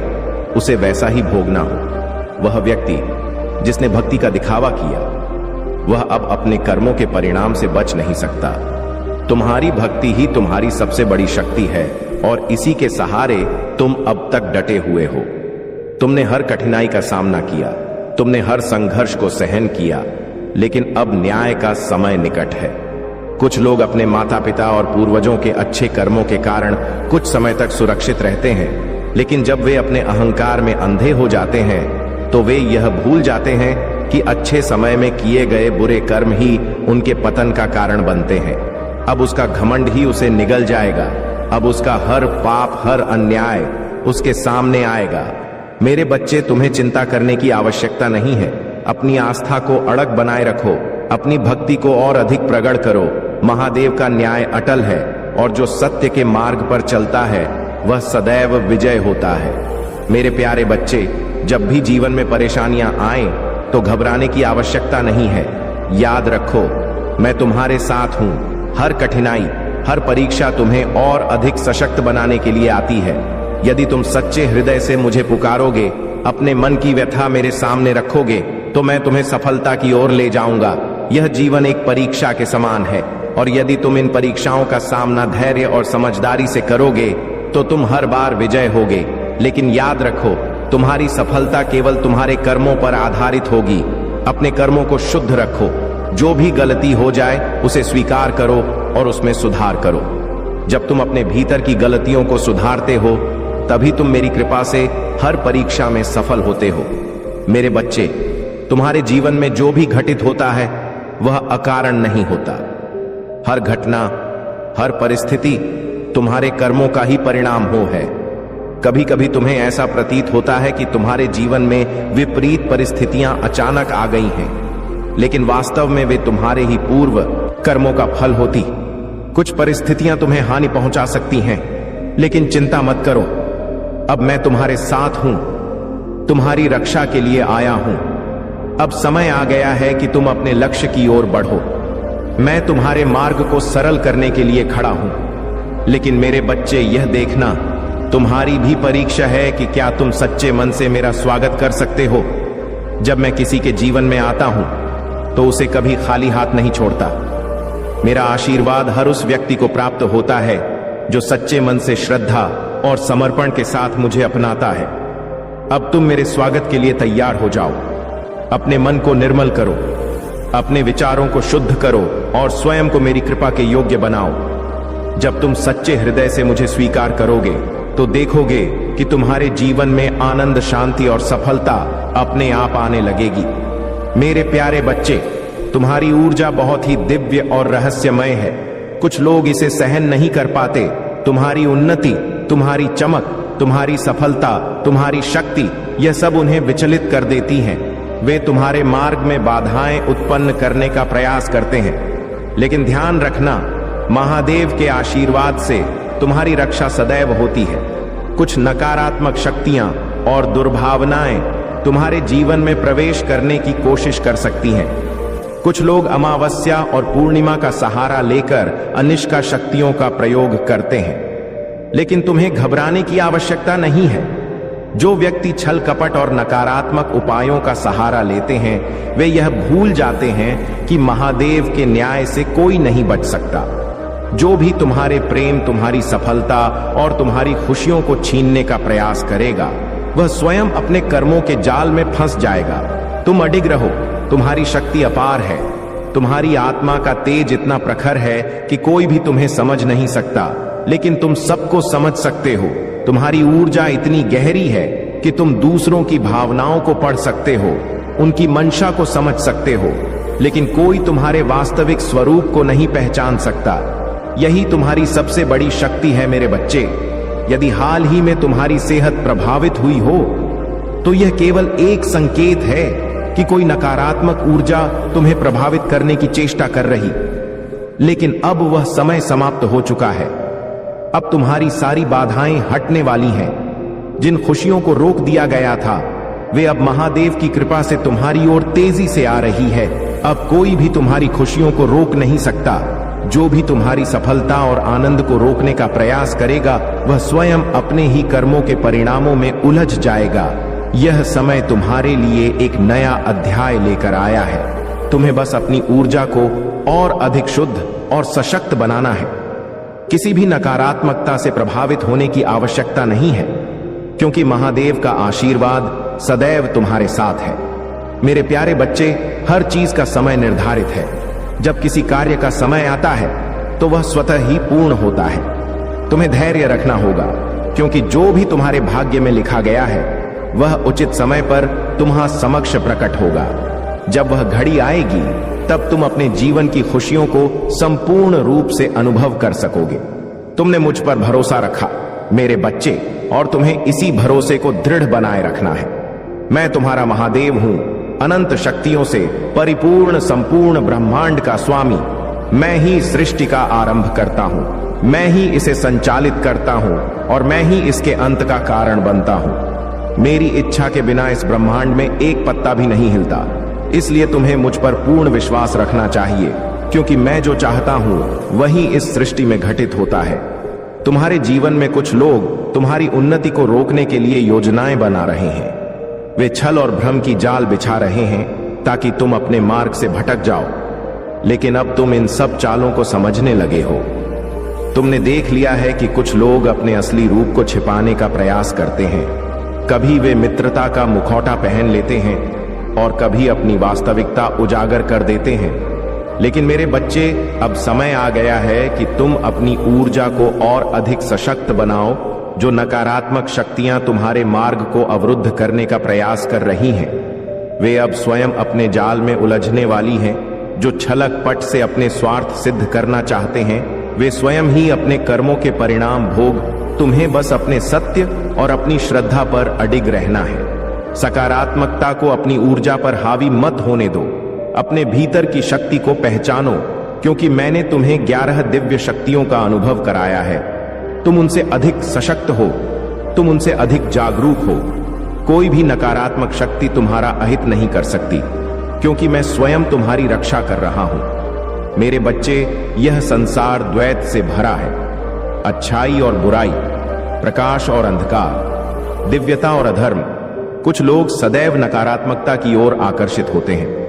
उसे वैसा ही भोगना हो। वह व्यक्ति जिसने भक्ति का दिखावा किया, वह अब अपने कर्मों के परिणाम से बच नहीं सकता। तुम्हारी भक्ति ही तुम्हारी सबसे बड़ी शक्ति है और इसी के सहारे तुम अब तक डटे हुए हो। तुमने हर कठिनाई का सामना किया, तुमने हर संघर्ष को सहन किया, लेकिन अब न्याय का समय निकट है। कुछ लोग अपने माता पिता और पूर्वजों के अच्छे कर्मों के कारण कुछ समय तक सुरक्षित रहते हैं, लेकिन जब वे अपने अहंकार में अंधे हो जाते हैं तो वे यह भूल जाते हैं कि अच्छे समय में किए गए बुरे कर्म ही उनके पतन का कारण बनते हैं। अब उसका घमंड ही उसे निगल जाएगा। अब उसका हर पाप, हर अन्याय उसके सामने आएगा। मेरे बच्चे, तुम्हें चिंता करने की आवश्यकता नहीं है। अपनी आस्था को अड़ग बनाए रखो, अपनी भक्ति को और अधिक प्रगढ़ करो। महादेव का न्याय अटल है और जो सत्य के मार्ग पर चलता है वह सदैव विजय होता है। मेरे प्यारे बच्चे, जब भी जीवन में परेशानियां आएं तो घबराने की आवश्यकता नहीं है। याद रखो, मैं तुम्हारे साथ हूं। हर कठिनाई, हर परीक्षा तुम्हें और अधिक सशक्त बनाने के लिए आती है। यदि तुम सच्चे हृदय से मुझे पुकारोगे, अपने मन की व्यथा मेरे सामने रखोगे, तो मैं तुम्हें सफलता की ओर ले जाऊंगा। यह जीवन एक परीक्षा के समान है और यदि तुम इन परीक्षाओं का सामना धैर्य और समझदारी से करोगे तो तुम हर बार विजय होगे। लेकिन याद रखो, तुम्हारी सफलता केवल तुम्हारे कर्मों पर आधारित होगी। अपने कर्मों को शुद्ध रखो। जो भी गलती हो जाए उसे स्वीकार करो और उसमें सुधार करो। जब तुम अपने भीतर की गलतियों को सुधारते हो तभी तुम मेरी कृपा से हर परीक्षा में सफल होते हो। मेरे बच्चे, तुम्हारे जीवन में जो भी घटित होता है वह अकारण नहीं होता। हर घटना, हर परिस्थिति तुम्हारे कर्मों का ही परिणाम हो है। कभी कभी तुम्हें ऐसा प्रतीत होता है कि तुम्हारे जीवन में विपरीत परिस्थितियां अचानक आ गई हैं, लेकिन वास्तव में वे तुम्हारे ही पूर्व कर्मों का फल होती। कुछ परिस्थितियां तुम्हें हानि पहुंचा सकती हैं, लेकिन चिंता मत करो। अब मैं तुम्हारे साथ हूं, तुम्हारी रक्षा के लिए आया हूं। अब समय आ गया है कि तुम अपने लक्ष्य की ओर बढ़ो। मैं तुम्हारे मार्ग को सरल करने के लिए खड़ा हूं। लेकिन मेरे बच्चे, यह देखना तुम्हारी भी परीक्षा है कि क्या तुम सच्चे मन से मेरा स्वागत कर सकते हो। जब मैं किसी के जीवन में आता हूं तो उसे कभी खाली हाथ नहीं छोड़ता। मेरा आशीर्वाद हर उस व्यक्ति को प्राप्त होता है जो सच्चे मन से श्रद्धा और समर्पण के साथ मुझे अपनाता है। अब तुम मेरे स्वागत के लिए तैयार हो जाओ। अपने मन को निर्मल करो, अपने विचारों को शुद्ध करो और स्वयं को मेरी कृपा के योग्य बनाओ। जब तुम सच्चे हृदय से मुझे स्वीकार करोगे तो देखोगे कि तुम्हारे जीवन में आनंद, शांति और सफलता अपने आप आने लगेगी। मेरे प्यारे बच्चे, तुम्हारी ऊर्जा बहुत ही दिव्य और रहस्यमय है। कुछ लोग इसे सहन नहीं कर पाते। तुम्हारी उन्नति, तुम्हारी चमक, तुम्हारी सफलता, तुम्हारी शक्ति, यह सब उन्हें विचलित कर देती हैं। वे तुम्हारे मार्ग में बाधाएं उत्पन्न करने का प्रयास करते हैं। लेकिन ध्यान रखना, महादेव के आशीर्वाद से तुम्हारी रक्षा सदैव होती है। कुछ नकारात्मक शक्तियां और दुर्भावनाएं तुम्हारे जीवन में प्रवेश करने की कोशिश कर सकती हैं। कुछ लोग अमावस्या और पूर्णिमा का सहारा लेकर अनिष्का शक्तियों का प्रयोग करते हैं, लेकिन तुम्हें घबराने की आवश्यकता नहीं है। जो व्यक्ति छल कपट और नकारात्मक उपायों का सहारा लेते हैं वे यह भूल जाते हैं कि महादेव के न्याय से कोई नहीं बच सकता। जो भी तुम्हारे प्रेम, तुम्हारी सफलता और तुम्हारी खुशियों को छीनने का प्रयास करेगा वह स्वयं अपने कर्मों के जाल में फंस जाएगा। तुम अडिग रहो, तुम्हारी शक्ति अपार है। तुम्हारी आत्मा का तेज इतना प्रखर है कि कोई भी तुम्हें समझ नहीं सकता, लेकिन तुम सबको समझ सकते हो। तुम्हारी ऊर्जा इतनी गहरी है कि तुम दूसरों की भावनाओं को पढ़ सकते हो, उनकी मंशा को समझ सकते हो, लेकिन कोई तुम्हारे वास्तविक स्वरूप को नहीं पहचान सकता। यही तुम्हारी सबसे बड़ी शक्ति है मेरे बच्चे। यदि हाल ही में तुम्हारी सेहत प्रभावित हुई हो तो यह केवल एक संकेत है कि कोई नकारात्मक ऊर्जा तुम्हें प्रभावित करने की चेष्टा कर रही। लेकिन अब वह समय समाप्त हो चुका है। अब तुम्हारी सारी बाधाएं हटने वाली हैं। जिन खुशियों को रोक दिया गया था वे अब महादेव की कृपा से तुम्हारी ओर तेजी से आ रही है। अब कोई भी तुम्हारी खुशियों को रोक नहीं सकता। जो भी तुम्हारी सफलता और आनंद को रोकने का प्रयास करेगा वह स्वयं अपने ही कर्मों के परिणामों में उलझ जाएगा। यह समय तुम्हारे लिए एक नया अध्याय लेकर आया है। तुम्हें बस अपनी ऊर्जा को और अधिक शुद्ध और सशक्त बनाना है। किसी भी नकारात्मकता से प्रभावित होने की आवश्यकता नहीं है, क्योंकि महादेव का आशीर्वाद सदैव तुम्हारे साथ है। मेरे प्यारे बच्चे, हर चीज का समय निर्धारित है। जब किसी कार्य का समय आता है तो वह स्वतः ही पूर्ण होता है। तुम्हें धैर्य रखना होगा, क्योंकि जो भी तुम्हारे भाग्य में लिखा गया है वह उचित समय पर तुम्हारे समक्ष प्रकट होगा। जब वह घड़ी आएगी तब तुम अपने जीवन की खुशियों को संपूर्ण रूप से अनुभव कर सकोगे। तुमने मुझ पर भरोसा रखा मेरे बच्चे, और तुम्हें इसी भरोसे को दृढ़ बनाए रखना है। मैं तुम्हारा महादेव हूं, अनंत शक्तियों से परिपूर्ण संपूर्ण ब्रह्मांड का स्वामी। मैं ही सृष्टि का आरंभ करता हूं, मैं ही इसे संचालित करता हूं और मैं ही इसके अंत का कारण बनता हूं। मेरी इच्छा के बिना इस ब्रह्मांड में एक पत्ता भी नहीं हिलता। इसलिए तुम्हें मुझ पर पूर्ण विश्वास रखना चाहिए, क्योंकि मैं जो चाहता हूं वही इस सृष्टि में घटित होता है। तुम्हारे जीवन में कुछ लोग तुम्हारी उन्नति को रोकने के लिए योजनाएं बना रहे हैं। वे छल और भ्रम की जाल बिछा रहे हैं ताकि तुम अपने मार्ग से भटक जाओ। लेकिन अब तुम इन सब चालों को समझने लगे हो। तुमने देख लिया है कि कुछ लोग अपने असली रूप को छिपाने का प्रयास करते हैं। कभी वे मित्रता का मुखौटा पहन लेते हैं और कभी अपनी वास्तविकता उजागर कर देते हैं। लेकिन मेरे बच्चे, अब समय आ गया है कि तुम अपनी ऊर्जा को और अधिक सशक्त बनाओ। जो नकारात्मक शक्तियां तुम्हारे मार्ग को अवरुद्ध करने का प्रयास कर रही हैं, वे अब स्वयं अपने जाल में उलझने वाली हैं। जो छलक पट से अपने स्वार्थ सिद्ध करना चाहते हैं, वे स्वयं ही अपने कर्मों के परिणाम भोग। तुम्हें बस अपने सत्य और अपनी श्रद्धा पर अडिग रहना है। सकारात्मकता को अपनी ऊर्जा पर हावी मत होने दो। अपने भीतर की शक्ति को पहचानो, क्योंकि मैंने तुम्हें 11 दिव्य शक्तियों का अनुभव कराया है। तुम उनसे अधिक सशक्त हो, तुम उनसे अधिक जागरूक हो। कोई भी नकारात्मक शक्ति तुम्हारा अहित नहीं कर सकती, क्योंकि मैं स्वयं तुम्हारी रक्षा कर रहा हूं। मेरे बच्चे, यह संसार द्वैत से भरा है। अच्छाई और बुराई, प्रकाश और अंधकार, दिव्यता और अधर्म। कुछ लोग सदैव नकारात्मकता की ओर आकर्षित होते हैं।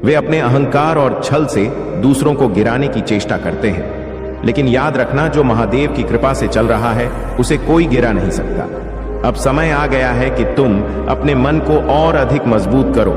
वे अपने अहंकार और छल से दूसरों को गिराने की चेष्टा करते हैं। लेकिन याद रखना, जो महादेव की कृपा से चल रहा है उसे कोई गिरा नहीं सकता। अब समय आ गया है कि तुम अपने मन को और अधिक मजबूत करो,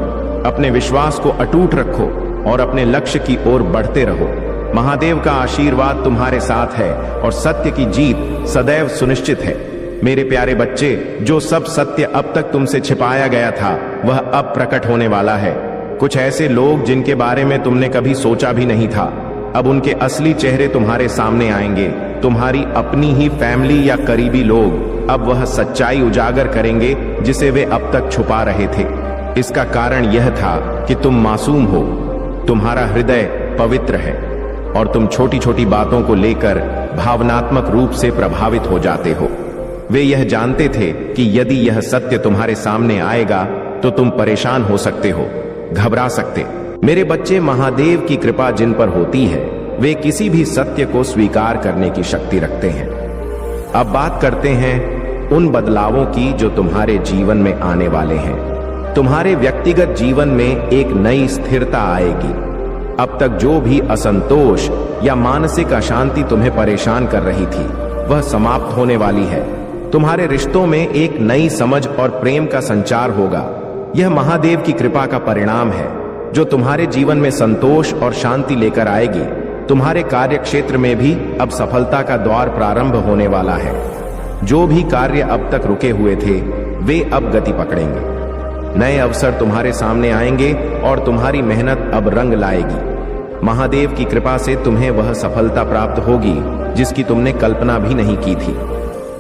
अपने विश्वास को अटूट रखो और अपने लक्ष्य की ओर बढ़ते रहो। महादेव का आशीर्वाद तुम्हारे साथ है और सत्य की जीत सदैव सुनिश्चित है। मेरे प्यारे बच्चे, जो सब सत्य अब तक तुमसे छिपाया गया था वह अब प्रकट होने वाला है। कुछ ऐसे लोग जिनके बारे में तुमने कभी सोचा भी नहीं था, अब उनके असली चेहरे तुम्हारे सामने आएंगे। तुम्हारी अपनी ही फैमिली या करीबी लोग अब वह सच्चाई उजागर करेंगे जिसे वे अब तक छुपा रहे थे। इसका कारण यह था कि तुम मासूम हो, तुम्हारा हृदय पवित्र है और तुम छोटी छोटी बातों को लेकर भावनात्मक रूप से प्रभावित हो जाते हो। वे यह जानते थे कि यदि यह सत्य तुम्हारे सामने आएगा तो तुम परेशान हो सकते हो, घबरा सकते। मेरे बच्चे, महादेव की कृपा जिन पर होती है वे किसी भी सत्य को स्वीकार करने की शक्ति रखते हैं। अब बात करते हैं उन बदलावों की जो तुम्हारे जीवन में आने वाले हैं। तुम्हारे व्यक्तिगत जीवन में एक नई स्थिरता आएगी। अब तक जो भी असंतोष या मानसिक अशांति तुम्हें परेशान कर रही थी वह समाप्त होने वाली है। तुम्हारे रिश्तों में एक नई समझ और प्रेम का संचार होगा। यह महादेव की कृपा का परिणाम है जो तुम्हारे जीवन में संतोष और शांति लेकर आएगी। तुम्हारे कार्य क्षेत्र में भी अब सफलता का द्वार प्रारंभ होने वाला है। जो भी कार्य अब तक रुके हुए थे वे अब गति पकड़ेंगे। नए अवसर तुम्हारे सामने आएंगे और तुम्हारी मेहनत अब रंग लाएगी। महादेव की कृपा से तुम्हें वह सफलता प्राप्त होगी जिसकी तुमने कल्पना भी नहीं की थी।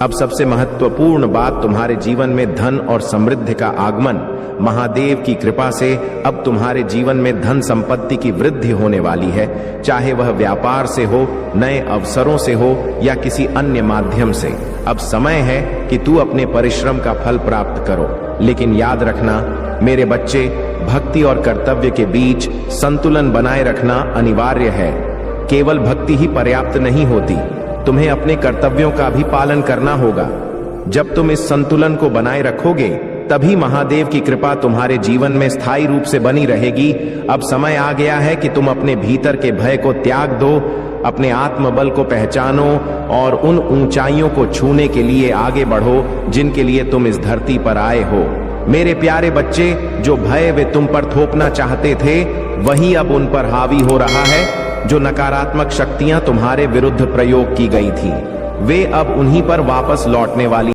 अब सबसे महत्वपूर्ण बात, तुम्हारे जीवन में धन और समृद्धि का आगमन। महादेव की कृपा से अब तुम्हारे जीवन में धन संपत्ति की वृद्धि होने वाली है, चाहे वह व्यापार से हो, नए अवसरों से हो या किसी अन्य माध्यम से। अब समय है कि तू अपने परिश्रम का फल प्राप्त करो। लेकिन याद रखना मेरे बच्चे, भक्ति और कर्तव्य के बीच संतुलन बनाए रखना अनिवार्य है। केवल भक्ति ही पर्याप्त नहीं होती, तुम्हें अपने कर्तव्यों का भी पालन करना होगा। जब तुम इस संतुलन को बनाए रखोगे तभी महादेव की कृपा तुम्हारे जीवन में स्थायी रूप से बनी रहेगी। अब समय आ गया है कि तुम अपने भीतर के भय को त्याग दो, अपने आत्मबल को पहचानो और उन ऊंचाइयों को छूने के लिए आगे बढ़ो जिनके लिए तुम इस धरती पर आए हो। मेरे प्यारे बच्चे, जो भय वे तुम पर थोपना चाहते थे वही अब उन पर हावी हो रहा है। जो नकारात्मक शक्तियां तुम्हारे विरुद्ध प्रयोग की गई थी वे अब उन्हीं पर वापस लौटने वाली